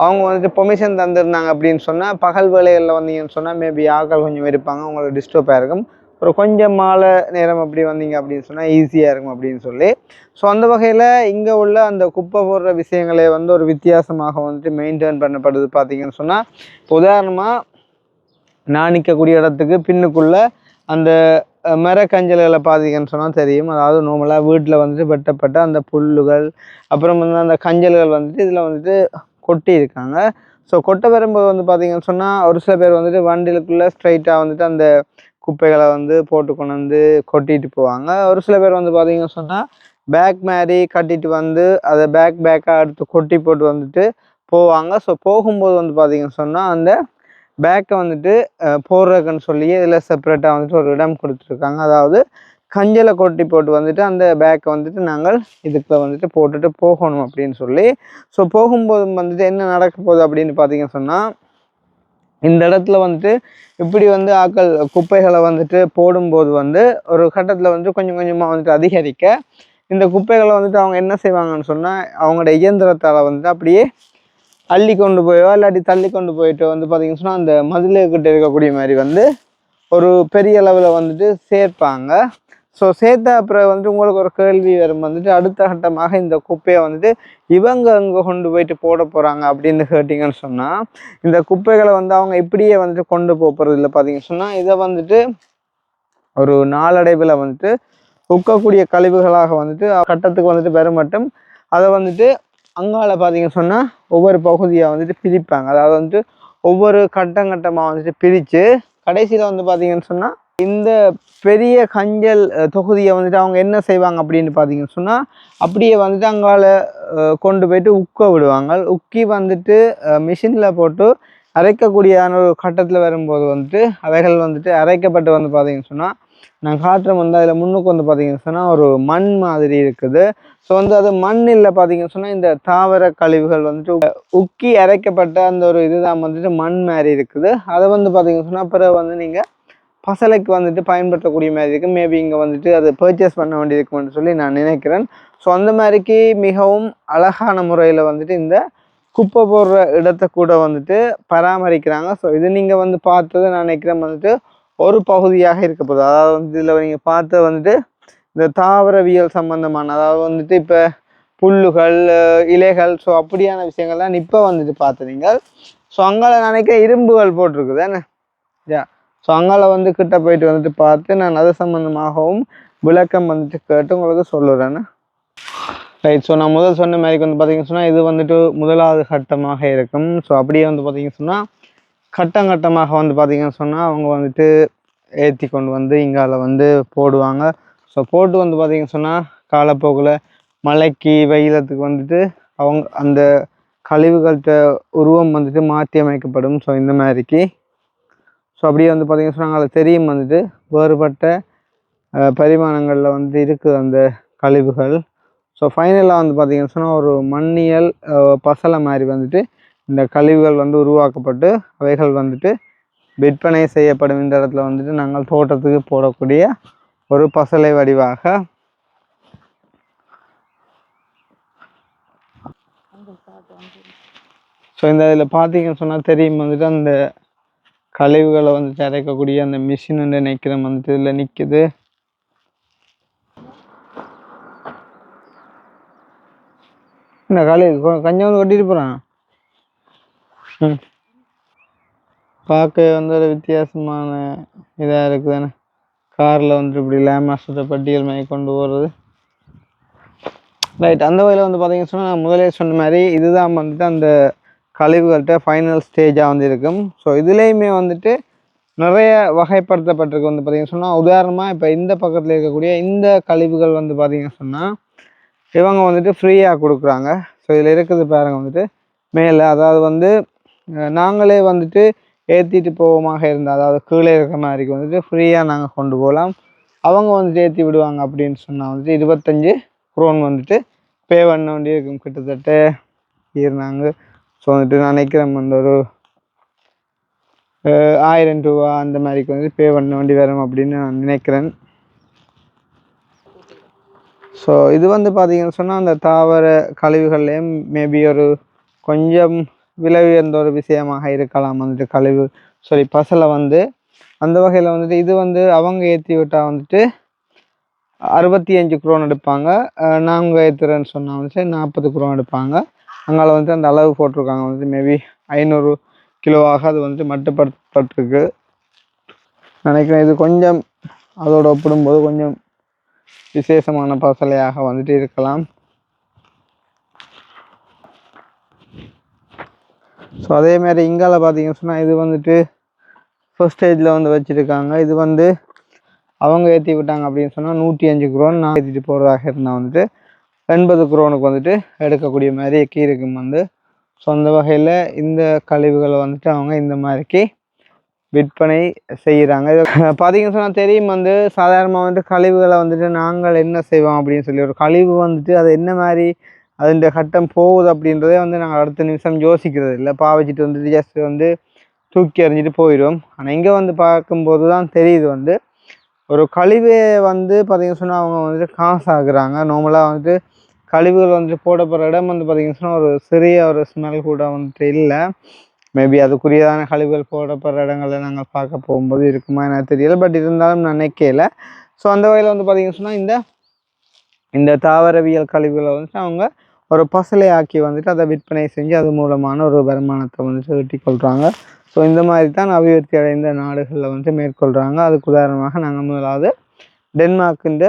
அவங்க வந்துட்டு பெர்மிஷன் தந்துருந்தாங்க அப்படின்னு சொன்னால் பகல் வேலைகளில் வந்தீங்கன்னு சொன்னால் மேபி ஆக்கள் கொஞ்சம் இருப்பாங்க, உங்களுக்கு டிஸ்டர்பாக இருக்கும். ஒரு கொஞ்சம் மாலை நேரம் அப்படி வந்தீங்க அப்படின்னு சொன்னால் ஈஸியாக இருக்கும் அப்படின்னு சொல்லி. ஸோ அந்த வகையில் இங்கே உள்ள அந்த குப்பை போடுற விஷயங்களே வந்து ஒரு வித்தியாசமாக வந்துட்டு மெயின்டைன் பண்ணப்படுது. பார்த்தீங்கன்னு சொன்னால் உதாரணமாக நான் நிற்கக்கூடிய இடத்துக்கு பின்னுக்குள்ளே அந்த மரக்கஞ்சல்களை பார்த்தீங்கன்னு சொன்னால் தெரியும். அதாவது நார்மலாக வீட்டில் வந்துட்டு வெட்டப்பட்ட அந்த புல்லுகள், அப்புறம் வந்து அந்த கஞ்சல்கள் வந்துட்டு இதில் வந்துட்டு கொட்டி இருக்காங்க. ஸோ கொட்டை வரும்போது வந்து பார்த்தீங்கன்னு சொன்னால் ஒரு சில பேர் வந்துட்டு வண்டிலுக்குள்ளே ஸ்ட்ரைட்டாக வந்துட்டு அந்த குப்பைகளை வந்து போட்டு கொண்டு வந்து கொட்டிட்டு போவாங்க. ஒரு சில பேர் வந்து பார்த்தீங்கன்னு சொன்னால் பேக் மாதிரி கட்டிட்டு வந்து அதை பேக்காக எடுத்து கொட்டி போட்டு வந்துட்டு போவாங்க. ஸோ போகும்போது வந்து பார்த்தீங்கன்னு சொன்னால் அந்த பேக்கை வந்துட்டு போடுறதுக்குன்னு சொல்லி இதில் செப்பரேட்டாக வந்துட்டு ஒரு இடம் கொடுத்துருக்காங்க. அதாவது கஞ்சலை கொட்டி போட்டு வந்துட்டு அந்த பேக்கை வந்துட்டு நாங்கள் இதுக்குள்ள வந்துட்டு போட்டுட்டு போகணும் அப்படின்னு சொல்லி. ஸோ போகும்போது வந்துட்டு என்ன நடக்க போகுது அப்படின்னு பார்த்தீங்கன்னு சொன்னால் இந்த இடத்துல வந்துட்டு இப்படி வந்து ஆக்கள் குப்பைகளை வந்துட்டு போடும்போது வந்து ஒரு கட்டத்தில் வந்துட்டு கொஞ்சம் கொஞ்சமாக வந்துட்டு அதிகரிக்க இந்த குப்பைகளை வந்துட்டு அவங்க என்ன செய்வாங்கன்னு சொன்னால் அவங்களோட இயந்திரத்தால் வந்துட்டு அப்படியே அள்ளி கொண்டு போயோ இல்லாட்டி தள்ளி கொண்டு போயிட்டு வந்து பார்த்திங்கன்னு சொன்னால் அந்த மதிலுக்கிட்ட இருக்கக்கூடிய மாதிரி வந்து ஒரு பெரிய அளவில் வந்துட்டு சேர்ப்பாங்க. ஸோ சேர்த்த அப்புறம் வந்துட்டு உங்களுக்கு ஒரு கேள்வி வரும், வந்துட்டு அடுத்த கட்டமாக இந்த குப்பையை வந்துட்டு இவங்க அங்கே கொண்டு போயிட்டு போட போகிறாங்க அப்படின்னு கேட்டிங்கன்னு சொன்னால் இந்த குப்பைகளை வந்து அவங்க இப்படியே வந்துட்டு கொண்டு போகிறது இல்லை. பார்த்தீங்கன்னு சொன்னால் இதை வந்துட்டு ஒரு நாளடைவில் வந்துட்டு உக்கக்கூடிய கழிவுகளாக வந்துட்டு கட்டத்துக்கு வந்துட்டு பெற மட்டும் அதை வந்துட்டு அங்கால பார்த்தீங்கன்னு சொன்னால் ஒவ்வொரு பகுதியாக வந்துட்டு பிரிப்பாங்க. அதாவது வந்துட்டு ஒவ்வொரு கட்டமாக வந்துட்டு பிரித்து கடைசியில் வந்து பார்த்தீங்கன்னு சொன்னால் இந்த பெரிய கஞ்சல் தொகுதியை வந்துட்டு அவங்க என்ன செய்வாங்க அப்படின்னு பார்த்தீங்கன்னு சொன்னால் அப்படியே வந்துட்டு அங்கால கொண்டு போயிட்டு உக்க விடுவாங்க. உக்கி வந்துட்டு மிஷினில் போட்டு அரைக்கக்கூடியான ஒரு கட்டத்தில் வரும்போது வந்துட்டு அவைகள் வந்துட்டு அரைக்கப்பட்டு வந்து பார்த்தீங்கன்னு சொன்னால் நான் காட்டுறேன் வந்து அதில் முன்னுக்கு வந்து பார்த்தீங்கன்னு சொன்னால் ஒரு மண் மாதிரி இருக்குது. ஸோ வந்து அது மண்ணில் பார்த்தீங்கன்னு சொன்னால் இந்த தாவர கழிவுகள் வந்துட்டு உக்கி அரைக்கப்பட்ட அந்த ஒரு இதுதான் வந்துட்டு மண் மாதிரி இருக்குது. அதை வந்து பார்த்தீங்கன்னு சொன்னால் பிறகு வந்து நீங்கள் பசலைக்கு வந்துட்டு பயன்படுத்தக்கூடிய மாதிரி இருக்குது. மேபி இங்கே வந்துட்டு அதை பர்ச்சேஸ் பண்ண வேண்டியிருக்கும்னு சொல்லி நான் நினைக்கிறேன். ஸோ அந்த மாதிரிக்கு மிகவும் அழகான முறையில் வந்துட்டு இந்த குப்பை போடுற இடத்தை கூட வந்துட்டு பராமரிக்கிறாங்க. ஸோ இது நீங்கள் வந்து பார்த்தது நான் நினைக்கிறேன் வந்துட்டு ஒரு பகுதியாக இருக்க போகுது. அதாவது வந்து இதில் நீங்கள் பார்த்து வந்துட்டு இந்த தாவரவியல் சம்பந்தமான, அதாவது வந்துட்டு இப்போ புல்லுகள், இலைகள், ஸோ அப்படியான விஷயங்கள்லாம் இப்போ வந்துட்டு பார்த்துறீங்க. ஸோ அங்கால நினைக்கிற இரும்புகள் போட்டிருக்குது என்ன ஸோ அங்கால வந்து கிட்ட போயிட்டு வந்துட்டு பார்த்து நான் அது சம்பந்தமாகவும் விளக்கம் வந்துட்டு கேட்டு உங்களுக்கு சொல்லுறேன்னு. ரைட். ஸோ நான் முதல் சொன்ன மாதிரி வந்து பார்த்தீங்கன்னு சொன்னால் இது வந்துட்டு முதலாவது கட்டமாக இருக்கும். ஸோ அப்படியே வந்து பார்த்தீங்கன்னு சொன்னால் கட்டமாக வந்து பார்த்தீங்கன்னு சொன்னால் அவங்க வந்துட்டு ஏற்றி கொண்டு வந்து இங்கால வந்து போடுவாங்க. ஸோ போட்டு வந்து பார்த்தீங்கன்னு சொன்னால் காலப்போக்கில் மழைக்கு வெயிலத்துக்கு வந்துட்டு அவங்க அந்த கழிவுகள்கிட்ட உருவம் வந்துட்டு மாற்றி அமைக்கப்படும். ஸோ இந்த மாதிரிக்கு ஸோ அப்படியே வந்து பார்த்தீங்கன்னு சொன்னாங்க அதில் தெரியும் வந்துட்டு வேறுபட்ட பரிமாணங்களில் வந்துட்டு இருக்குது அந்த கழிவுகள். ஸோ ஃபைனலாக வந்து பார்த்தீங்கன்னு சொன்னால் ஒரு மண்ணியல் பசலை மாதிரி வந்துட்டு இந்த கழிவுகள் வந்து உருவாக்கப்பட்டு அவைகள் வந்துட்டு விற்பனை செய்யப்படும். இந்த இடத்துல வந்துட்டு நாங்கள் தோட்டத்துக்கு போடக்கூடிய ஒரு பசலை வடிவாக. ஸோ இந்த இதில் பார்த்தீங்கன்னு சொன்னால் தெரியும் வந்துட்டு அந்த கழிவுகளை வந்துட்டு அரைக்கக்கூடிய அந்த மிஷின் வந்து நிற்கிற வந்துட்டு இதில் நிற்குது. இந்த கழிவு கொஞ்சம் வந்து கொட்டிட்டு போகிறான். பார்க்க வந்து ஒரு வித்தியாசமான இதாக இருக்குதுன்னு காரில் வந்துட்டு இப்படி லேமாஸ்டரை பட்டியல் மாதிரி கொண்டு போகிறது. ரைட். அந்த வகையில் வந்து பார்த்தீங்கன்னு சொன்னால் நான் முதலே சொன்ன மாதிரி இதுதான் வந்துட்டு அந்த கழிவுகள்கிட்ட ஃபைனல் ஸ்டேஜாக வந்து இருக்கும். ஸோ இதுலேயுமே வந்துட்டு நிறைய வகைப்படுத்தப்பட்டிருக்கு. வந்து பார்த்தீங்கன்னு சொன்னால் உதாரணமாக இப்போ இந்த பக்கத்தில் இருக்கக்கூடிய இந்த கழிவுகள் வந்து பார்த்தீங்கன்னு சொன்னால் இவங்க வந்துட்டு ஃப்ரீயாக கொடுக்குறாங்க. ஸோ இதில் இருக்குது பாருங்கள் வந்துட்டு மேலே, அதாவது வந்து நாங்களே வந்துட்டு ஏற்றிட்டு போவோமாக இருந்தால், அதாவது கீழே இருக்கிற மாதிரிக்கு வந்துட்டு ஃப்ரீயாக நாங்கள் கொண்டு போகலாம். அவங்க வந்துட்டு ஏற்றி விடுவாங்க அப்படின்னு சொன்னால் வந்துட்டு 25 குரோன் வந்துட்டு பே பண்ண வேண்டி இருக்கும். கிட்டத்தட்ட இருந்தாங்க. ஸோ வந்துட்டு நான் நினைக்கிறேன் வந்து ஒரு 1000 ரூபா அந்த மாதிரிக்கு வந்து பே பண்ண வேண்டி வரும் அப்படின்னு நான் நினைக்கிறேன். ஸோ இது வந்து பார்த்தீங்கன்னு சொன்னால் அந்த தாவர கழிவுகள்லேயும் மேபி ஒரு கொஞ்சம் விலை உயர்ந்த ஒரு விஷயமாக இருக்கலாம் வந்துட்டு கழிவு பசலை வந்து. அந்த வகையில் வந்துட்டு இது வந்து அவங்க ஏற்றி விட்டால் வந்துட்டு 65 குரோன் எடுப்பாங்க. நாங்கள் ஏற்றுறேன்னு சொன்னால் வந்துட்டு 40 குரோன் எடுப்பாங்க. அங்கால வந்துட்டு அந்த அளவு போட்டிருக்காங்க வந்துட்டு மேபி 500 கிலோவாக அது வந்துட்டு மட்டுப்படுத்தப்பட்டிருக்கு நினைக்கிறேன். இது கொஞ்சம் அதோடு ஒப்பிடும்போது கொஞ்சம் விசேஷமான பசலையாக வந்துட்டு இருக்கலாம். ஸோ அதேமாதிரி இங்கால பார்த்தீங்கன்னு சொன்னால் இது வந்துட்டு ஃபர்ஸ்ட் ஸ்டேஜில் வந்து வச்சுருக்காங்க. இது வந்து அவங்க ஏற்றி விட்டாங்க அப்படின்னு சொன்னால் 105 குரோன் நான் ஏற்றிட்டு போகிறதாக இருந்தால் வந்துட்டு 80 குரோனுக்கு வந்துட்டு எடுக்கக்கூடிய மாதிரி இருக்கும் வந்து. ஸோ அந்த வகையில் இந்த கழிவுகளை வந்துட்டு அவங்க இந்த மாதிரிக்கு விற்பனை செய்கிறாங்க. இது பார்த்தீங்கன்னு சொன்னால் தெரியும் வந்து சாதாரணமாக வந்துட்டு கழிவுகளை வந்துட்டு நாங்கள் என்ன செய்வோம் அப்படின்னு சொல்லி ஒரு கழிவு வந்துட்டு அது என்ன மாதிரி அதுன்ற கட்டம் போகுது அப்படின்றதே வந்து நாங்கள் அடுத்த நிமிஷம் யோசிக்கிறது இல்லை. பாவச்சிட்டு வந்துட்டு ஜஸ்ட் வந்து தூக்கி எறிஞ்சிட்டு போயிடும். ஆனால் இங்கே வந்து பார்க்கும்போது தான் தெரியுது வந்து ஒரு கழிவை வந்து பார்த்திங்கன்னு சொன்னால் அவங்க வந்துட்டு காசு ஆகுறாங்க. நார்மலாக வந்துட்டு கழிவுகள் வந்துட்டு போடப்படுற இடம் வந்து பார்த்திங்கன்னு சொன்னால் ஒரு சிறிய ஒரு ஸ்மெல் கூட வந்துட்டு இல்லை. மேபி அதுக்குரியதான கழிவுகள் போடப்படுற இடங்களில் நாங்கள் பார்க்க போகும்போது இருக்குமா எனக்கு தெரியல. பட் இருந்தாலும் நான் நினைக்கல. ஸோ அந்த வகையில் வந்து பார்த்திங்கன்னு சொன்னால் இந்த தாவரவியல் கழிவுகளை வந்துட்டு அவங்க ஒரு பசலை ஆக்கி வந்துட்டு அதை விற்பனை செஞ்சு அது மூலமான ஒரு வருமானத்தை வந்துட்டு ஈட்டிக்கொள்கிறாங்க. ஸோ இந்த மாதிரி தான் அபிவிருத்தி அடைந்த நாடுகளில் வந்துட்டு மேற்கொள்கிறாங்க. அதுக்கு உதாரணமாக நாங்கள் முதலாவது டென்மார்க்குன்ற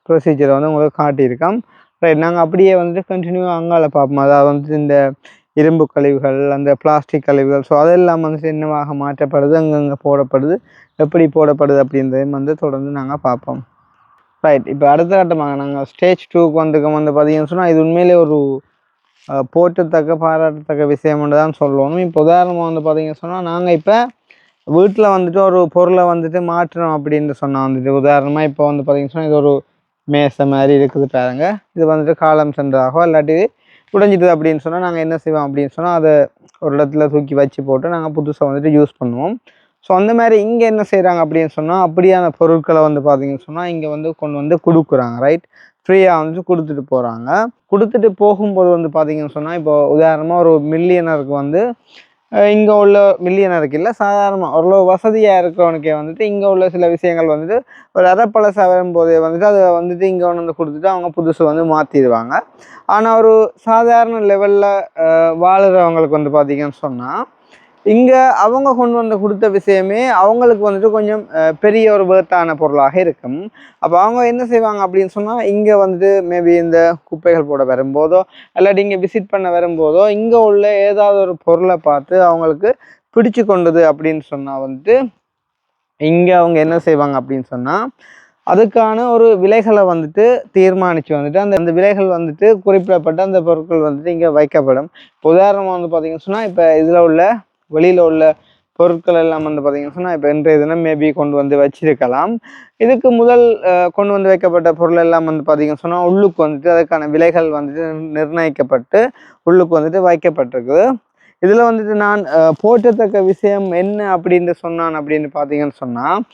ப்ரொசீஜரை வந்து உங்களுக்கு காட்டியிருக்கோம். ரைட். நாங்கள் அப்படியே வந்துட்டு கண்டினியூவாக அங்கால பார்ப்போம். அதாவது வந்துட்டு இந்த இரும்பு கழிவுகள், அந்த பிளாஸ்டிக் கழிவுகள், ஸோ அதெல்லாம் வந்துட்டு என்னவாக மாற்றப்படுது, அங்கங்கே போடப்படுது, எப்படி போடப்படுது அப்படின்றதையும் வந்து தொடர்ந்து நாங்கள் பார்ப்போம். ரைட். இப்போ அடுத்த கட்டமாக நாங்கள் ஸ்டேஜ் 2க்கு வந்து பார்த்தீங்கன்னு சொன்னால் இது உண்மையிலே ஒரு போற்றத்தக்க பாராட்டத்தக்க விஷயம் ஒன்று தான் சொல்லணும். இப்போ உதாரணமாக வந்து பார்த்தீங்கன்னு சொன்னால் நாங்கள் இப்போ வீட்டில் வந்துட்டு ஒரு பொருளை வந்துட்டு மாற்றணும் அப்படின்னு சொன்னால் வந்துட்டு உதாரணமாக இப்போ வந்து பார்த்தீங்கன்னு சொன்னால் இது ஒரு மேசை மாதிரி இருக்குது பாருங்க. இது வந்துட்டு காலம் சென்றாகோ இல்லாட்டி உடைஞ்சிது அப்படின்னு சொன்னால் நாங்கள் என்ன செய்வோம் அப்படின்னு சொன்னால் அதை ஒரு இடத்துல தூக்கி வச்சு போட்டு நாங்கள் புதுசாக வந்துட்டு யூஸ் பண்ணுவோம். ஸோ அந்த மாதிரி இங்கே என்ன செய்கிறாங்க அப்படின்னு சொன்னால் அப்படியான பொருட்களை வந்து பார்த்தீங்கன்னு சொன்னால் இங்கே வந்து கொண்டு வந்து கொடுக்குறாங்க, ரைட்? ஃப்ரீயாக வந்து கொடுத்துட்டு போகிறாங்க. கொடுத்துட்டு போகும்போது வந்து பார்த்தீங்கன்னு சொன்னால் இப்போ உதாரணமாக ஒரு மில்லியனருக்கு வந்து இங்கே உள்ள மில்லியனருக்கு இல்லை, சாதாரணமாக ஓரளவு வசதியாக இருக்கிறவனுக்கே வந்துட்டு இங்கே உள்ள சில விஷயங்கள் வந்துட்டு ஒரு அரைப்பழசா வரும்போதே வந்துட்டு அதை வந்துட்டு இங்கே ஒன்று வந்து கொடுத்துட்டு அவங்க புதுசு வந்து மாற்றிடுவாங்க. ஆனால் ஒரு சாதாரண லெவலில் வாழுறவங்களுக்கு வந்து பார்த்திங்கன்னு சொன்னால் இங்கே அவங்க கொண்டு வந்து கொடுத்த விஷயமே அவங்களுக்கு வந்துட்டு கொஞ்சம் பெரிய ஒரு பேர்த்தான பொருளாக இருக்கும். அப்போ அவங்க என்ன செய்வாங்க அப்படின்னு சொன்னால் இங்கே வந்துட்டு மேபி இந்த குப்பைகள் போட வரும்போதோ இல்லாட்டி இங்கே விசிட் பண்ண வரும்போதோ இங்கே உள்ள ஏதாவது ஒரு பொருளை பார்த்து அவங்களுக்கு பிடிச்சு கொண்டது அப்படின்னு சொன்னால் வந்துட்டு இங்கே அவங்க என்ன செய்வாங்க அப்படின்னு சொன்னால் அதுக்கான ஒரு விலைகளை வந்துட்டு தீர்மானித்து வந்துட்டு அந்த விலைகள் வந்துட்டு குறிப்பிடப்பட்ட அந்த பொருட்கள் வந்துட்டு இங்கே வைக்கப்படும். உதாரணமாக வந்து பார்த்தீங்கன்னு சொன்னால் இப்போ இதில் உள்ள வெளியில் உள்ள பொருட்கள் எல்லாம் வந்து பார்த்தீங்கன்னு சொன்னால் இப்போ இன்றைய தினம் மேபி கொண்டு வந்து வச்சிருக்கலாம். இதுக்கு முதல் கொண்டு வந்து வைக்கப்பட்ட பொருள் எல்லாம் வந்து பார்த்தீங்கன்னு சொன்னால் உள்ளுக்கு வந்துட்டு அதுக்கான விலைகள் வந்துட்டு நிர்ணயிக்கப்பட்டு உள்ளுக்கு வந்துட்டு வைக்கப்பட்டிருக்குது. இதில் வந்துட்டு நான் போற்றத்தக்க விஷயம் என்ன அப்படின்னு சொன்னான் அப்படின்னு பார்த்தீங்கன்னு சொன்னால்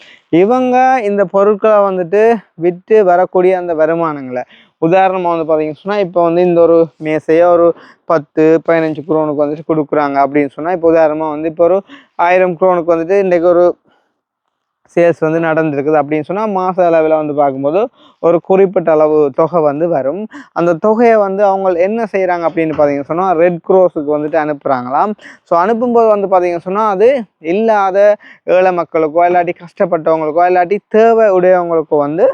இவங்க இந்த பொருட்களை வந்துட்டு விற்று வரக்கூடிய அந்த வருமானங்களை உதாரணமாக வந்து பார்த்தீங்கன்னு சொன்னால் இப்போ வந்து இந்த ஒரு மேசையை ஒரு 10-15 குரோனுக்கு வந்துட்டு கொடுக்குறாங்க அப்படின்னு சொன்னால் இப்போ உதாரணமாக வந்து இப்போ ஒரு 1000 குரோனுக்கு வந்துட்டு இன்றைக்கு ஒரு சேல்ஸ் வந்து நடந்திருக்குது அப்படின்னு சொன்னால் மாத அளவில் வந்து பார்க்கும்போது ஒரு குறிப்பிட்ட அளவு தொகை வந்து வரும். அந்த தொகையை வந்து அவங்க என்ன செய்கிறாங்க அப்படின்னு பார்த்தீங்கன்னு சொன்னால் ரெட் க்ராஸுக்கு வந்துட்டு அனுப்புகிறாங்களாம். ஸோ அனுப்பும்போது வந்து பார்த்தீங்கன்னு சொன்னால் அது இல்லாத ஏழை மக்களுக்கோ இல்லாட்டி கஷ்டப்பட்டவங்களுக்கோ இல்லாட்டி தேவை உடையவங்களுக்கோ வந்து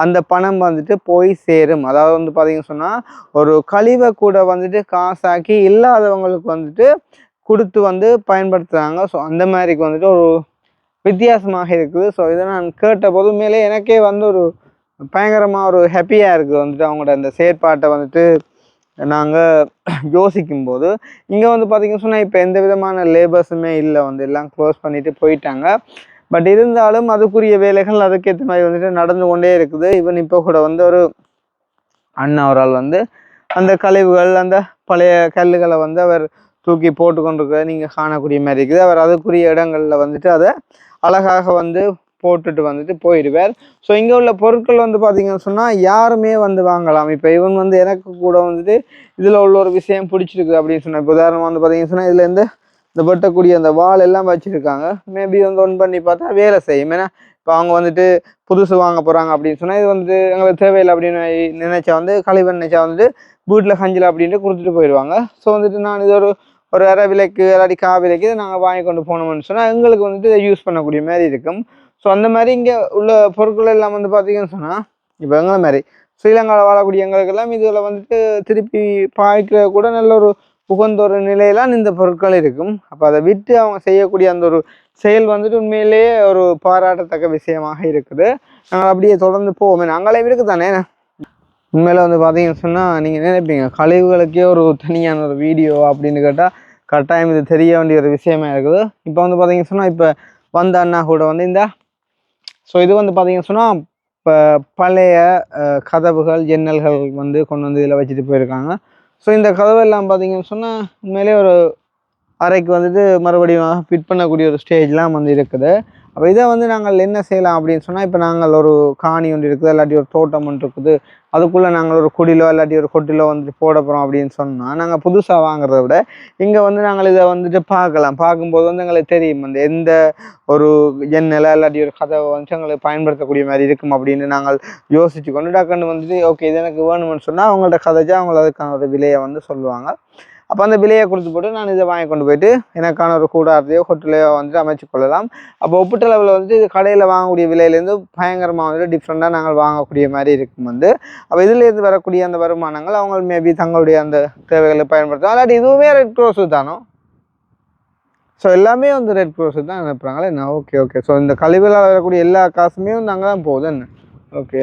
அந்த பணம் வந்துட்டு போய் சேரும். அதாவது வந்து பார்த்தீங்கன்னு சொன்னால் ஒரு கழிவை கூட வந்துட்டு காசாக்கி இல்லாதவங்களுக்கு வந்துட்டு கொடுத்து வந்து பயன்படுத்துகிறாங்க. ஸோ அந்த மாதிரிக்கு வந்துட்டு ஒரு வித்தியாசமாக இருக்குது. ஸோ இதை நான் கேட்ட போது மேலே எனக்கே வந்து ஒரு பயங்கரமாக ஒரு ஹாப்பியாக இருக்குது வந்துட்டு அவங்களோட அந்த செயற்பாட்டை வந்துட்டு நாங்கள் யோசிக்கும்போது. இங்கே வந்து பார்த்திங்கன்னு சொன்னால் இப்போ எந்த விதமான லேபர்ஸுமே இல்லை, வந்து எல்லாம் க்ளோஸ் பண்ணிவிட்டு போயிட்டாங்க. பட் இருந்தாலும் அதுக்குரிய வேலைகள் அதுக்கேற்ற மாதிரி வந்துட்டு நடந்து கொண்டே இருக்குது. ஈவன் இப்போ கூட வந்து ஒரு அண்ணா அவரால் வந்து அந்த கழிவுகள் அந்த பழைய கல்லுகளை வந்து அவர் தூக்கி போட்டு கொண்டிருக்கிற நீங்கள் காணக்கூடிய மாதிரி இருக்குது. அவர் அதுக்குரிய இடங்களில் வந்துட்டு அதை அழகாக வந்து போட்டுட்டு வந்துட்டு போயிடுவார். ஸோ இங்கே உள்ள பொருட்கள் வந்து பார்த்தீங்கன்னு சொன்னால் யாருமே வந்து வாங்கலாம். இப்போ இவன் வந்து எனக்கு கூட வந்துட்டு இதில் உள்ள ஒரு விஷயம் பிடிச்சிருக்கு அப்படின்னு சொன்னால் இப்போ உதாரணமாக வந்து பார்த்தீங்கன்னு சொன்னால் இதில் இந்த வெட்டக்கூடிய அந்த வால் எல்லாம் வச்சுருக்காங்க. மேபி வந்து ஒன் பண்ணி பார்த்தா வேலை செய்யும். ஏன்னா இப்போ அவங்க வந்துட்டு புதுசு வாங்க போகிறாங்க அப்படின்னு சொன்னால் இது வந்துட்டு எங்களுக்கு தேவையில்லை அப்படின்னு நினைச்சா வந்து கழிவு நினைச்சா வந்துட்டு வீட்டில் கஞ்சில் அப்படின்ட்டு கொடுத்துட்டு போயிடுவாங்க. ஸோ வந்துட்டு நான் இது ஒரு அரை விலைக்கு இல்லாட்டி விலைக்கு இதை நாங்கள் வாங்கி கொண்டு போனோம்னு சொன்னால் எங்களுக்கு வந்துட்டு இதை யூஸ் பண்ணக்கூடிய மாதிரி இருக்கும். ஸோ அந்த மாதிரி இங்கே உள்ள பொருட்கள் எல்லாம் வந்து பார்த்தீங்கன்னு சொன்னால் இப்போ எங்களை மாதிரி ஸ்ரீலங்காவில் வாழக்கூடிய எங்களுக்கெல்லாம் இதில் வந்துட்டு திருப்பி பாய்க்கிற கூட நல்ல ஒரு உகந்த ஒரு நிலையெல்லாம் இந்த பொருட்கள் இருக்கும். அப்போ அதை விட்டு அவங்க செய்யக்கூடிய அந்த ஒரு செயல் வந்துட்டு உண்மையிலேயே ஒரு பாராட்டத்தக்க விஷயமாக இருக்குது. நாங்கள் அப்படியே தொடர்ந்து போவோமே, நாங்களே இருக்குது தானே. உண்மையில் வந்து பார்த்தீங்கன்னு சொன்னால் நீங்கள் நினைப்பீங்க கழிவுகளுக்கே ஒரு தனியான ஒரு வீடியோ அப்படின்னு கேட்டால் கட்டாயம் இது தெரிய வேண்டிய ஒரு விஷயமா இருக்குது. இப்போ வந்து பார்த்தீங்கன்னு சொன்னால் இப்போ வந்த அண்ணா கூட வந்து ஸோ இது வந்து பார்த்தீங்கன்னு சொன்னால் இப்போ பழைய கதவுகள் ஜன்னல்கள் வந்து கொண்டு வந்து இதில் வச்சுட்டு போயிருக்காங்க. ஸோ இந்த கதவு எல்லாம் பார்த்தீங்கன்னு சொன்னால் உண்மையிலே ஒரு அறைக்கு வந்துட்டு மறுபடியும் ஃபிட் பண்ணக்கூடிய ஒரு ஸ்டேஜ்லாம் வந்து இருக்குது. அப்போ இதை வந்து நாங்கள் என்ன செய்யலாம் அப்படின்னு சொன்னால் இப்போ நாங்கள் ஒரு காணி ஒன்று இருக்குது இல்லாட்டி ஒரு தோட்டம் ஒன்று இருக்குது, அதுக்குள்ளே நாங்கள் ஒரு குடிலோ இல்லாட்டி ஒரு கொட்டிலோ வந்துட்டு போட போகிறோம் அப்படின்னு சொன்னால் நாங்கள் புதுசாக வாங்குறத விட இங்கே வந்து நாங்கள் இதை வந்துட்டு பார்க்கும்போது வந்து எங்களுக்கு தெரியும் அந்த எந்த ஒரு ஜன்னலை இல்லாட்டி ஒரு கதவை வந்துட்டு எங்களுக்கு பயன்படுத்தக்கூடிய மாதிரி இருக்கும் அப்படின்னு நாங்கள் யோசித்து கொண்டு டக்குன்னு வந்துட்டு ஓகே இது எனக்கு வேணும்னு சொன்னால் அவங்கள்ட்ட கதைச்சா அவங்க அதுக்கான ஒரு விலையை வந்து சொல்லுவாங்க. அப்போ அந்த விலையை கொடுத்து போட்டு நான் இதை வாங்கி கொண்டு போயிட்டு எனக்கான ஒரு கூடாரத்தையோ ஹோட்டலையோ வந்துட்டு அமைச்சு கொள்ளலாம். அப்போ ஒப்பீட்டளவில் வந்துட்டு இது கடையில் வாங்கக்கூடிய விலையிலேருந்து பயங்கரமாக வந்துட்டு டிஃப்ரெண்ட்டாக நாங்கள் வாங்கக்கூடிய மாதிரி இருக்கும் வந்து. அப்போ இதிலேருந்து வரக்கூடிய அந்த வருமானங்கள் அவங்க மேபி தங்களுடைய அந்த தேவைகளை பயன்படுத்தலாம். அல்லாட்டி இதுவுமே ரெட் க்ராஸு தானோ. ஸோ எல்லாமே வந்து ரெட் க்ராஸு தான் நினைப்பாங்களே என்ன. ஓகே ஸோ இந்த கழிவுகளால் வரக்கூடிய எல்லா காசுமே வந்து அங்கே தான் போகுது என்ன. ஓகே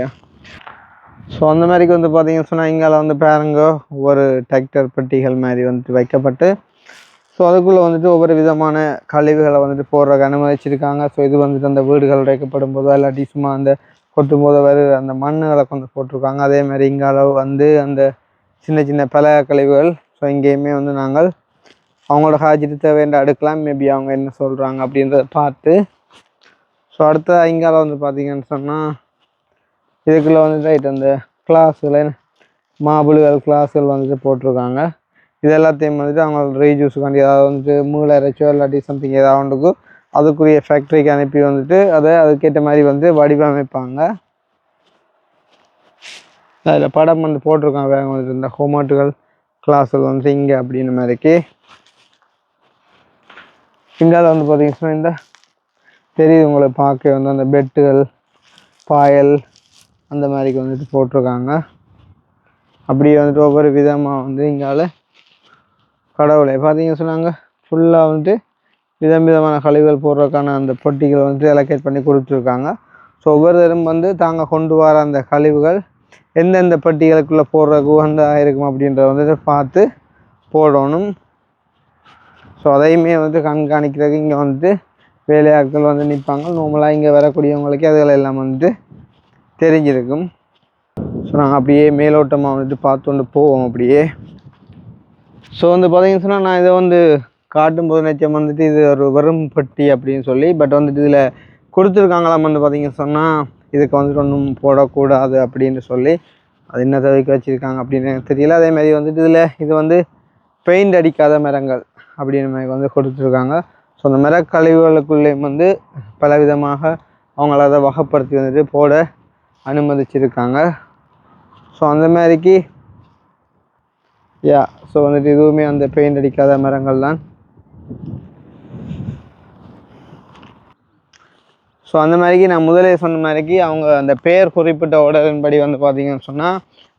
ஸோ அந்த மாதிரிக்கு வந்து பார்த்தீங்கன்னு சொன்னால் இங்கால வந்து பாருங்க ஒவ்வொரு டிராக்டர் பெட்டிகள் மாதிரி வந்துட்டு வைக்கப்பட்டு ஸோ அதுக்குள்ளே வந்துட்டு ஒவ்வொரு விதமான கழிவுகளை வந்துட்டு போடுறதுக்கு அனுமதிச்சிருக்காங்க. ஸோ இது வந்துட்டு அந்த வீடுகள் வைக்கப்படும் போதோ இல்லாட்டி சும்மா அந்த கொட்டும் போதோ வருது அந்த மண்ணுகளை கொண்டு போட்டிருக்காங்க. அதே மாதிரி இங்கால வந்து அந்த சின்ன சின்ன பல கழிவுகள் ஸோ இங்கேயுமே வந்து நாங்கள் அவங்களோட ஹாஜிட்டு தேவையான அடுக்கலாம். மேபி அவங்க என்ன சொல்கிறாங்க அப்படின்றத பார்த்து ஸோ அடுத்த இங்கால வந்து பார்த்தீங்கன்னு சொன்னால் இதுக்குள்ளே வந்துட்டு ரைட் அந்த கிளாஸுகள் மாபிள்கள் கிளாஸுகள் வந்துட்டு போட்டிருக்காங்க. இது எல்லாத்தையும் வந்துட்டு அவங்க ரீயூஸுக்காண்டி ஏதாவது வந்துட்டு மூளை இறைச்சோ இல்லாட்டி சம்திங் ஏதாவது ஒன்றுக்கு அதுக்குரிய ஃபேக்ட்ரிக்கு அனுப்பி வந்துட்டு அதை அதுக்கேற்ற மாதிரி வந்து வடிவமைப்பாங்க. அதில் படம் வந்து போட்டிருக்காங்க வேறு வந்துட்டு இந்த ஹோமாட்டுகள் கிளாஸுகள் வந்து இங்கே அப்படின்னு மாதிரிக்கு. இங்கால வந்து பார்த்தீங்கன்னா இந்த தெரியுது உங்களை பார்க்க வந்து அந்த பெட்டுகள் பாயல் அந்த மாதிரிக்கு வந்துட்டு போட்டிருக்காங்க. அப்படியே வந்துட்டு ஒவ்வொரு விதமாக வந்து இங்கால கடவுளை பார்த்தீங்கன்னு சொன்னாங்க ஃபுல்லாக வந்துட்டு விதமான கழிவுகள் போடுறதுக்கான அந்த பொட்டிகள் வந்துட்டு அலோகேட் பண்ணி கொடுத்துருக்காங்க. ஸோ ஒவ்வொருத்தரும் வந்து தாங்க கொண்டு வர அந்த கழிவுகள் எந்தெந்த பட்டிகளுக்குள்ளே போடுறதுக்கு உகந்தாக இருக்கும் அப்படின்றத வந்துட்டு பார்த்து போடணும். ஸோ அதையுமே வந்து கண்காணிக்கிறதுக்கு இங்கே வந்துட்டு வேலையாட்கள் வந்து நிற்பாங்க. நார்மலாக இங்கே வரக்கூடியவங்களுக்கு அதுகள் எல்லாம் வந்துட்டு தெரிஞ்சிருக்கும். ஸோ நாங்கள் அப்படியே மேலோட்டமாக வந்துட்டு பார்த்து கொண்டு போவோம் அப்படியே. ஸோ வந்து பார்த்தீங்கன்னு சொன்னால் நான் இதை வந்து காட்டும்போது நிச்சயம் வந்துட்டு இது ஒரு வெறும் பட்டி அப்படின்னு சொல்லி, பட் வந்துட்டு இதில் கொடுத்துருக்காங்களாம் வந்து பார்த்தீங்கன்னு சொன்னால் இதுக்கு வந்துட்டு ஒன்றும் போடக்கூடாது அப்படின்னு சொல்லி அது என்ன தவிர்க்க வச்சுருக்காங்க அப்படின்னு எனக்கு தெரியல. அதேமாதிரி வந்துட்டு இதில் இது வந்து பெயிண்ட் அடிக்காத மரங்கள் அப்படின்னு மாதிரி வந்து கொடுத்துருக்காங்க. ஸோ அந்த மரக்கழிவுகளுக்குள்ளேயும் வந்து பலவிதமாக அவங்கள அதை வகைப்படுத்தி வந்துட்டு போட அனுமதிச்சிருக்காங்க. ஸோ அந்த மாதிரிக்கு ஸோ வந்துட்டு இதுவுமே அந்த பெயிண்ட் அடிக்காத மரங்கள் தான். ஸோ அந்த மாதிரிக்கு நான் முதலே சொன்ன மாதிரிக்கு அவங்க அந்த பெயர் குறிப்பிட்ட உடலின்படி வந்து பார்த்தீங்கன்னு சொன்னால்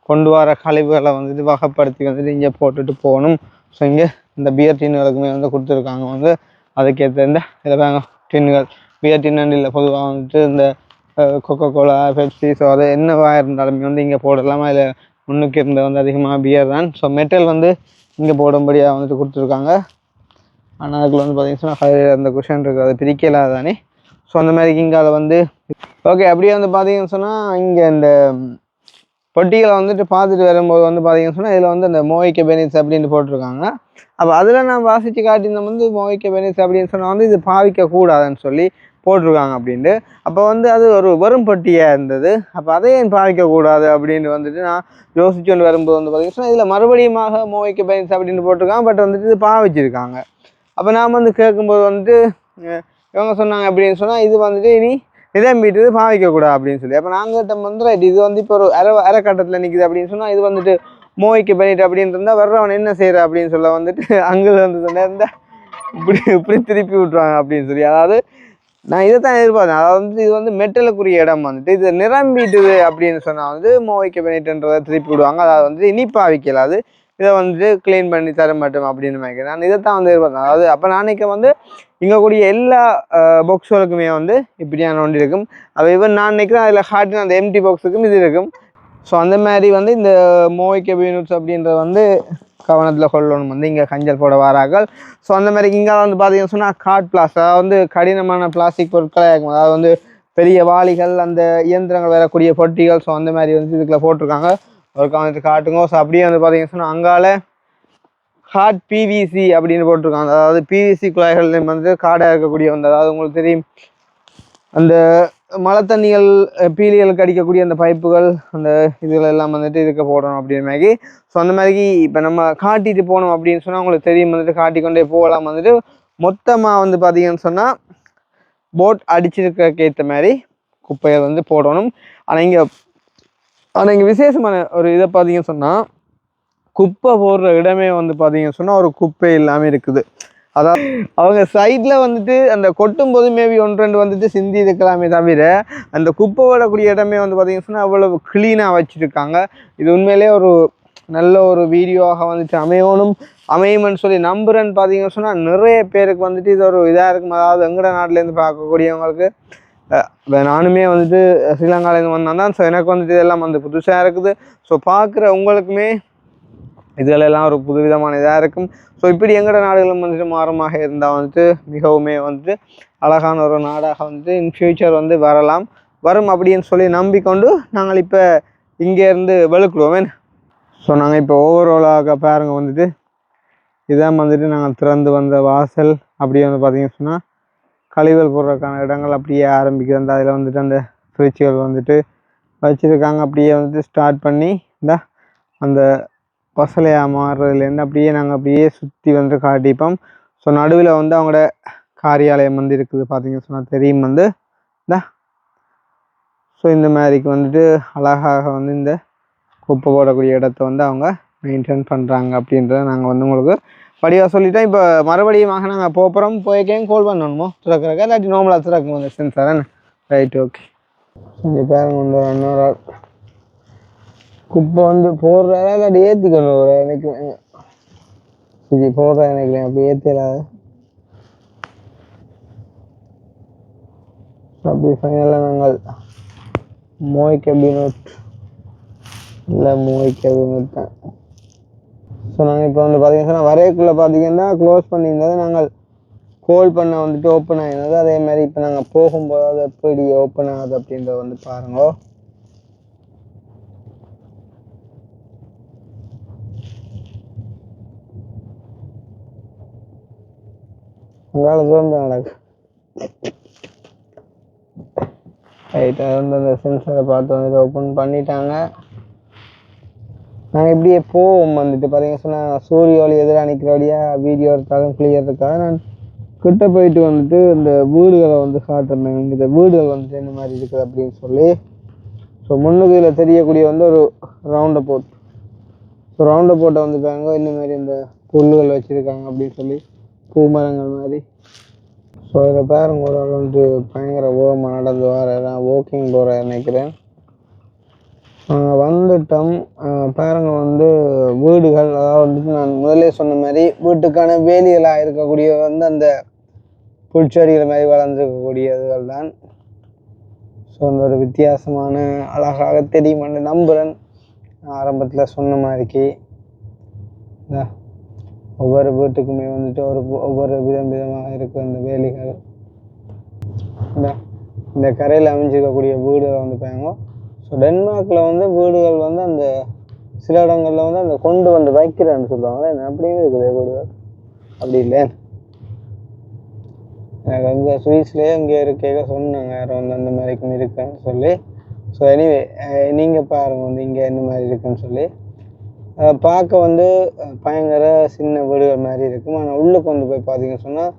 கொண்டு வர கழிவுகளை வந்துட்டு வகைப்படுத்தி வந்துட்டு இங்கே போட்டுட்டு போகணும். ஸோ இங்கே இந்த பியர் டின்னுகளுக்குமே வந்து கொடுத்துருக்காங்க வந்து அதுக்கேற்ற இந்த இதில் டின்னுகள் பியர் டின்னு இல்லை பொதுவாக வந்துட்டு இந்த கொக்கோ கோலா பெப்சி ஸோ அது என்னவாக இருந்தாலுமே வந்து இங்கே போடலாம். அதில் முன்னுக்கு இருந்த வந்து அதிகமாக பியர் தான். ஸோ மெட்டல் வந்து இங்கே போடும்படியாக வந்துட்டு கொடுத்துருக்காங்க. ஆனால் அதுக்குள்ள வந்து பார்த்தீங்கன்னா அந்த குஷன் இருக்குது அதை பிரிக்கலாத தானே. ஸோ அந்த மாதிரி இங்கே அதை வந்து ஓகே அப்படியே வந்து பார்த்தீங்கன்னு சொன்னால் இங்கே இந்த பொட்டிகளை வந்துட்டு பார்த்துட்டு வரும்போது வந்து பார்த்தீங்கன்னு சொன்னால் இதில் வந்து அந்த மோய்க்க பெனிஸ் அப்படின்னு போட்டிருக்காங்க. அப்போ அதில் நான் வாசித்து காட்டியிருந்தோம் வந்து மோய்க்க பெனிஸ் அப்படின்னு சொன்னால் வந்து இது பாவிக்கக்கூடாதுன்னு சொல்லி போட்டிருக்காங்க அப்படின்ட்டு. அப்போ வந்து அது ஒரு வெறும் பட்டியாக இருந்தது. அப்போ அதை ஏன் பாவிக்கக்கூடாது அப்படின்னு வந்துட்டு நான் யோசிச்சு கொண்டு வரும்போது வந்து பார்த்தீங்கன்னா இதில் மறுபடியும் மோய்க்க பெனிஸ் அப்படின்னு போட்டிருக்காங்க. பட் வந்துட்டு இது பாவிச்சிருக்காங்க. அப்போ நாம் வந்து கேட்கும்போது வந்துட்டு இவங்க சொன்னாங்க அப்படின்னு சொன்னால் இது வந்துட்டு இனி நிரம்பிட்டு பாவிக்கக்கூடாது அப்படின்னு சொல்லி. அப்போ நாங்கள் வந்து ரைட் இது வந்து இப்போ ஒரு அரைக்கட்டத்தில் நிற்குது அப்படின்னு சொன்னால் இது வந்துட்டு மோய்க்கு பண்ணிட்டு அப்படின்னு இருந்தால் வர்றவன் என்ன செய்கிற அப்படின்னு சொல்ல வந்துட்டு அங்கே வந்து சொன்ன இப்படி திருப்பி விட்ருவாங்க அப்படின்னு சொல்லி. அதாவது நான் இதை தான் எதிர்பார்த்தேன். அதாவது வந்து இது வந்து மெட்டலுக்குரிய இடம் வந்துட்டு இது நிரம்பிட்டுது அப்படின்னு சொன்னால் வந்து மோய்க்க பண்ணிட்டுன்றதை திருப்பி விடுவாங்க. அதாவது வந்து இனிப்பா வைக்கலாது இதை வந்துட்டு க்ளீன் பண்ணி தர மாட்டோம் அப்படின்னு நினைக்கிறேன். நான் இதை தான் வந்து எதிர்பார்த்தேன். அதாவது அப்போ நாளைக்கு வந்து இங்கே கூடிய எல்லா பாக்ஸுகளுக்குமே வந்து இப்படியான ஒன்று இருக்கும். அப்போ இவன் நான் நினைக்கிறேன் அதில் ஹார்ட்டின் அந்த எம்டி பாக்ஸுக்கும் இது இருக்கும். ஸோ அந்த மாதிரி வந்து இந்த மோய்க்க பீனட்ஸ் அப்படின்றத வந்து கவனத்தில் கொள்ளணும் வந்து இங்கே கஞ்சல் போட வாரார்கள். ஸோ அந்த மாதிரி இங்கே வந்து பார்த்தீங்கன்னு சொன்னால் கார்ட் பிளாஸ்டிக் அதாவது வந்து கடினமான பிளாஸ்டிக் பொருட்களை இருக்கும். அதாவது வந்து பெரிய வாளிகள் அந்த இயந்திரங்கள் வரக்கூடிய பொட்டிகள் ஸோ அந்த மாதிரி வந்து இதுக்குள்ள போட்டிருக்காங்க. ஒரு கவனத்தை காட்டுங்க. ஸோ அப்படியே வந்து பார்த்தீங்கன்னு சொன்னால் அங்கால ஹார்ட் பிவிசி அப்படின்னு போட்டிருக்காங்க. அதாவது பிவிசி குழாய்கள் வந்து காடாக இருக்கக்கூடிய வந்து அதாவது உங்களுக்கு தெரியும் அந்த மழை தண்ணிகள் பீலிகளுக்கு அடிக்கக்கூடிய அந்த பைப்புகள் அந்த இதுகள் எல்லாம் வந்துட்டு இதுக்கு போடணும் அப்படின்னு மாதிரி. ஸோ அந்த மாதிரி இப்போ நம்ம காட்டிட்டு போனோம் அப்படின்னு சொன்னால் உங்களுக்கு தெரியும் வந்துட்டு காட்டிக்கொண்டே போகலாம் வந்துட்டு மொத்தமாக வந்து பார்த்தீங்கன்னு சொன்னால் போட் அடிச்சிருக்க ஏற்ற மாதிரி குப்பைகள் வந்து போடணும். ஆனால் இங்கே விசேஷமான ஒரு இதை பார்த்தீங்கன்னு சொன்னால் குப்பை போடுற இடமே வந்து பார்த்தீங்கன்னு சொன்னால் ஒரு குப்பை இல்லாமல் இருக்குது. அதாவது அவங்க சைடில் வந்துட்டு அந்த கொட்டும் போது மேபி 1-2 வந்துட்டு சிந்தி இருக்கலாமே தவிர அந்த குப்பை போடக்கூடிய இடமே வந்து பார்த்தீங்கன்னு சொன்னால் அவ்வளோ க்ளீனாக வச்சுருக்காங்க. இது உண்மையிலே ஒரு நல்ல ஒரு வீடியோவாக வந்துட்டு அமையும்னு சொல்லி நம்புறேன்னு பார்த்தீங்கன்னு சொன்னால் நிறைய பேருக்கு வந்துட்டு இது ஒரு இதாக இருக்கும். அதாவது எங்கட நாட்டிலேருந்து பார்க்கக்கூடியவங்களுக்கு நானுமே வந்துட்டு ஸ்ரீலங்காலேருந்து வந்தான் தான். ஸோ எனக்கு வந்துட்டு இதெல்லாம் வந்து புதுசாக இருக்குது. ஸோ பார்க்குற உங்களுக்குமே இதெல்லாம் ஒரு புதுவிதமான இதாக இருக்கும். ஸோ இப்படி எங்கட நாடுகளும் வந்துட்டு மாறமாக இருந்தால் வந்துட்டு மிகவுமே வந்துட்டு அழகான ஒரு நாடாக வந்துட்டு இன் ஃப்யூச்சர் வந்து வரும் அப்படின்னு சொல்லி நம்பிக்கொண்டு நாங்கள் இப்போ இங்கேருந்து வெளுக்குடுவோமே. ஸோ நாங்கள் இப்போ ஓவராலாக பாருங்க வந்துட்டு இதான் வந்துட்டு நாங்கள் திறந்து வந்த வாசல். அப்படியே வந்து பார்த்தீங்கன்னு சொன்னால் கழிவுகள் போடுறதுக்கான இடங்கள் அப்படியே ஆரம்பிக்குது. அந்த அதில் வந்துட்டு அந்த ஃப்ரிட்ஜுகள் வந்துட்டு வச்சுருக்காங்க. அப்படியே வந்துட்டு ஸ்டார்ட் பண்ணி இந்த அந்த பசலையாக மாறுறதுலேருந்து அப்படியே நாங்கள் அப்படியே சுற்றி வந்து காட்டிப்போம். ஸோ நடுவில் வந்து அவங்களோட காரியாலயம் வந்து இருக்குது பார்த்தீங்கன்னு சொன்னால் தெரியும் வந்து இந்த. ஸோ இந்த மாதிரிக்கு வந்துட்டு அழகாக வந்து இந்த குப்பை போடக்கூடிய இடத்த வந்து அவங்க மெயின்டைன் பண்ணுறாங்க அப்படின்றத நாங்கள் வந்து உங்களுக்கு படிவாக சொல்லிட்டோம். இப்போ மறுபடியும் நாங்கள் போகிறோம் போய்க்கேன் கால் பண்ணணுமோ திறக்கிறக்கா இல்லாட்டி நார்மலாக திறக்கும் வந்து சென்சார் தானே. Right okay. இங்கே பேருங்க வந்து இன்னொரு ஆள் குப்பை வந்து போடுறாரா இல்லாட்டி ஏற்றிக்கணும் ஒரு நினைக்கிறேன். இது போடுறா நினைக்கிறேன் அப்படி ஏற்றலாது. அப்படி ஃபைனலாக நாங்கள் மோய் கேபினட் இல்லை மோய் கேபினட் தான். ஸோ நாங்கள் இப்போ வந்து பார்த்தீங்கன்னா வரைக்குள்ளே பார்த்தீங்கன்னா க்ளோஸ் பண்ணியிருந்தது நாங்கள் கோல் பண்ண வந்துட்டு ஓப்பன் ஆகிருந்தது. அதே மாதிரி இப்போ நாங்கள் போகும்போது அது எப்படி ஓப்பன் ஆகுது அப்படின்றத வந்து பாருங்க. உங்களால் தோன்று நடக்கு ரைட். அது வந்து அந்த சென்சரை பார்த்து வந்துட்டு ஓப்பன் பண்ணிட்டாங்க. நாங்கள் இப்படியே போவோம் வந்துட்டு பார்த்தீங்கன்னா சொன்னால் சூரிய ஒளி எதிராக நிற்கிற வழியாக வீடியோ எடுத்தாலும் கிளியர் இருக்காது. நான் கிட்ட போயிட்டு வந்துட்டு இந்த வீடுகளை வந்து காட்டுறேன். இந்த வீடுகள் வந்துட்டு இந்த மாதிரி இருக்குது அப்படின்னு சொல்லி. ஸோ முன்னுக்கு இதில் தெரியக்கூடிய வந்து ஒரு ரவுண்டை போட். ஸோ ரவுண்டை போட்டை வந்துருக்காங்க. இந்த மாதிரி இந்த புல்லுகள் வச்சுருக்காங்க அப்படின்னு சொல்லி பூமரங்கள் மாதிரி. ஸோ இதில் பாருங்க ஒரு ஆள் வந்து பயங்கர ஓரமாக நடந்து வர வாக்கிங் போகிற நினைக்கிறேன். வந்துட்டோம் பாருங்க வந்து வீடுகள். அதாவது வந்துட்டு நான் முதலே சொன்ன மாதிரி வீட்டுக்கான வேலிகளாக இருக்கக்கூடிய வந்து அந்த புல்செடிகள் மாதிரி வளர்ந்துருக்கக்கூடியதுகள் தான். ஸோ அந்த ஒரு வித்தியாசமான அழகாக தெரியும் என்று நம்புகிறேன். ஆரம்பத்தில் சொன்ன மாதிரிக்கு ஒவ்வொரு வீட்டுக்குமே வந்துட்டு ஒவ்வொரு விதமாக இருக்குது அந்த வேலிகள். இந்த கரையில் அமைஞ்சிருக்கக்கூடிய வீடுகளை வந்து பாருங்க. ஸோ டென்மார்க்கில் வந்து வீடுகள் வந்து அந்த சில இடங்களில் வந்து அந்த கொண்டு வந்து வைக்கிறேன்னு சொல்லுவாங்க. அப்படியே இருக்குது வீடுகள் அப்படி இல்லை. எனக்கு அங்கே சுவிஸ்லேயே இங்கே இருக்க சொன்னாங்க யாரும் வந்து அந்த மாதிரிக்கும் இருக்குன்னு சொல்லி. ஸோ எனிவே நீங்கள் பாருங்கள் வந்து இங்கே என்ன மாதிரி இருக்குன்னு சொல்லி. பார்க்க வந்து பயங்கர சின்ன வீடுகள் மாதிரி இருக்கும். ஆனால் உள்ளுக்கு வந்து போய் பார்த்தீங்கன்னு சொன்னால்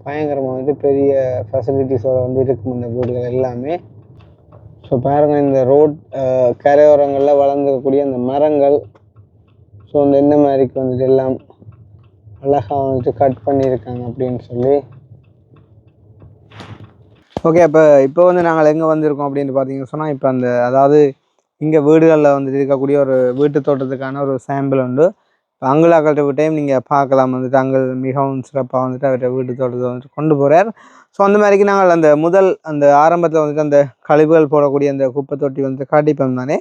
பயங்கரமாக வந்துட்டு பெரிய ஃபெசிலிட்டிஸோடு வந்து இருக்கும் இந்த வீடுகள் எல்லாமே. ஸோ பாருங்கள் இந்த ரோட் கரையோரங்களில் வளர்ந்துருக்கக்கூடிய அந்த மரங்கள். ஸோ அந்த என்ன மாதிரிக்கு வந்துட்டு எல்லாம் அழகாக வந்துட்டு கட் பண்ணியிருக்காங்க அப்படின்னு சொல்லி. ஓகே. இப்போ வந்து நாங்கள் எங்கே வந்திருக்கோம் அப்படின்னு பார்த்தீங்கன்னு சொன்னால் இப்போ அந்த அதாவது இங்கே வீடுகளில் வந்துட்டு இருக்கக்கூடிய ஒரு வீட்டு தோட்டத்துக்கான ஒரு சாம்பிள் உண்டு. இப்போ அங்குலாக்கள்கிட்ட விட்டையும் நீங்கள் பார்க்கலாம் வந்துட்டு அங்கே மிகவும் சிறப்பாக வந்துட்டு அவர்கிட்ட வீட்டு தோட்டத்தை வந்துட்டு கொண்டு போகிறார். ஸோ அந்த மாதிரிக்கு நாங்கள் அந்த ஆரம்பத்தில் வந்துட்டு அந்த கழிவுகள் போடக்கூடிய அந்த குப்பை தொட்டி வந்துட்டு காட்டிப்போம் தானே.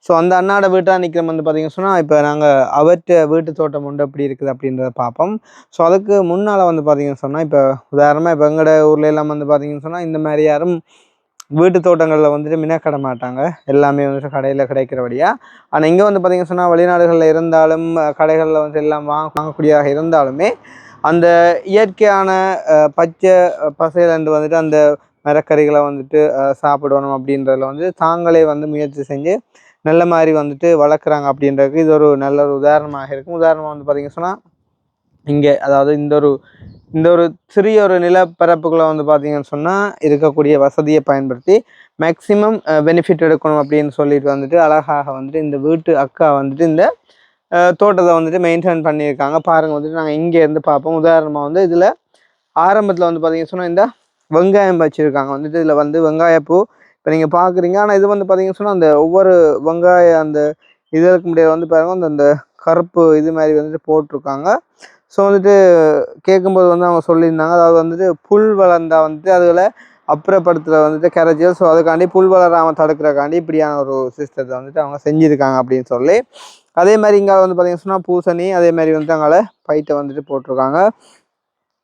ஸோ அந்த அண்ணாட வீட்டாக நிற்கிறோம் வந்து பார்த்தீங்கன்னு சொன்னால் இப்போ நாங்கள் அவர்கிட்ட வீட்டு தோட்டம் உண்டு எப்படி இருக்குது அப்படின்றத பார்ப்போம். ஸோ அதுக்கு முன்னால் வந்து பார்த்தீங்கன்னு சொன்னால் இப்போ உதாரணமாக இப்போ எங்களோட ஊரில் எல்லாம் வந்து பார்த்தீங்கன்னு சொன்னால் இந்த மாதிரி யாரும் வீட்டு தோட்டங்களில் வந்துட்டு மினக்கட மாட்டாங்க. எல்லாமே வந்துட்டு கடையில் கிடைக்கிறபடியா. ஆனால் இங்கே வந்து பார்த்திங்கன்னு சொன்னால் வெளிநாடுகளில் இருந்தாலும் கடைகளில் வந்து எல்லாம் வாங்கக்கூடியதாக இருந்தாலுமே அந்த இயற்கையான பச்சை பசையிலண்டு வந்துட்டு அந்த மரக்கறிகளை வந்துட்டு சாப்பிடணும் அப்படின்றதில் வந்து தாங்களே வந்து முயற்சி செஞ்சு நல்ல மாதிரி வந்துட்டு வளர்க்குறாங்க அப்படின்றதுக்கு இது ஒரு நல்ல ஒரு உதாரணமாக இருக்கும். உதாரணமாக வந்து பார்த்திங்கன்னு சொன்னால் இங்கே அதாவது இந்த ஒரு சிறிய ஒரு நிலப்பரப்புகளை வந்து பார்த்தீங்கன்னு சொன்னால் இருக்கக்கூடிய வசதியை பயன்படுத்தி மேக்சிமம் பெனிஃபிட் எடுக்கணும் அப்படின்னு சொல்லிட்டு வந்துட்டு அழகாக வந்துட்டு இந்த வீட்டு அக்கா வந்துட்டு இந்த தோட்டத்தை வந்துட்டு மெயின்டைன் பண்ணியிருக்காங்க. பாருங்கள் வந்துட்டு நாங்கள் இங்கேருந்து பார்ப்போம். உதாரணமாக வந்து இதில் ஆரம்பத்தில் வந்து பார்த்தீங்கன்னு சொன்னால் இந்த வெங்காயம் வச்சுருக்காங்க வந்துட்டு. இதில் வந்து வெங்காயப்பூ இப்போ நீங்கள் பார்க்குறீங்க. ஆனால் இது வந்து பார்த்தீங்கன்னு சொன்னால் அந்த ஒவ்வொரு வெங்காயம் அந்த இதற்கு முடியாது வந்து பாருங்கள் அந்த கருப்பு இது மாதிரி வந்துட்டு போட்டிருக்காங்க. ஸோ வந்துட்டு கேட்கும்போது வந்து அவங்க சொல்லியிருந்தாங்க அதாவது வந்துட்டு புல் வளர்ந்தால் வந்துட்டு அதில் அப்புறப்படுத்துகிற வந்துட்டு கரைச்சல். ஸோ அதுக்காண்டி புல் வளராமல் தடுக்கிறக்காண்டி இப்படியான ஒரு சிஸ்டத்தை வந்துட்டு அவங்க செஞ்சுருக்காங்க அப்படின்னு சொல்லி. அதே மாதிரி இங்கே வந்து பார்த்தீங்கன்னு சொன்னால் பூசணி அதே மாதிரி வந்துட்டு அங்கே பைட்டை வந்துட்டு போட்டிருக்காங்க.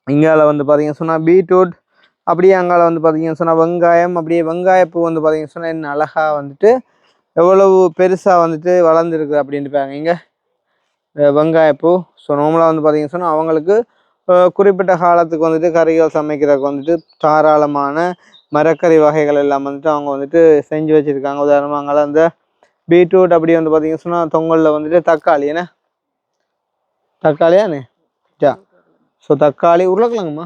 இங்கால வந்து பார்த்தீங்கன்னு சொன்னால் பீட்ரூட் அப்படியே அங்கால வந்து பார்த்தீங்கன்னு சொன்னால் வெங்காயம் அப்படியே வெங்காயப்பூ வந்து பார்த்தீங்கன்னு சொன்னால் என்ன அழகாக வந்துட்டு எவ்வளவு பெருசாக வந்துட்டு வளர்ந்துருக்கு அப்படின்ட்டு பாருங்க இங்கே வெங்காயப்பூ. ஸோ நார்மலாக வந்து பார்த்தீங்கன்னு சொன்னால் அவங்களுக்கு குறிப்பிட்ட காலத்துக்கு வந்துட்டு கறிகள் சமைக்கிறதுக்கு வந்துட்டு தாராளமான மரக்கறி வகைகள் எல்லாம் வந்துட்டு அவங்க வந்துட்டு செஞ்சு வச்சுருக்காங்க. உதாரணமாக அங்கே அந்த பீட்ரூட் அப்படி வந்து பார்த்தீங்கன்னு சொன்னால் தொங்கலில் வந்துட்டு தக்காளி என்ன தக்காளியாண்ணே ஜா ஸோ தக்காளி உருளைக்கிழங்குமா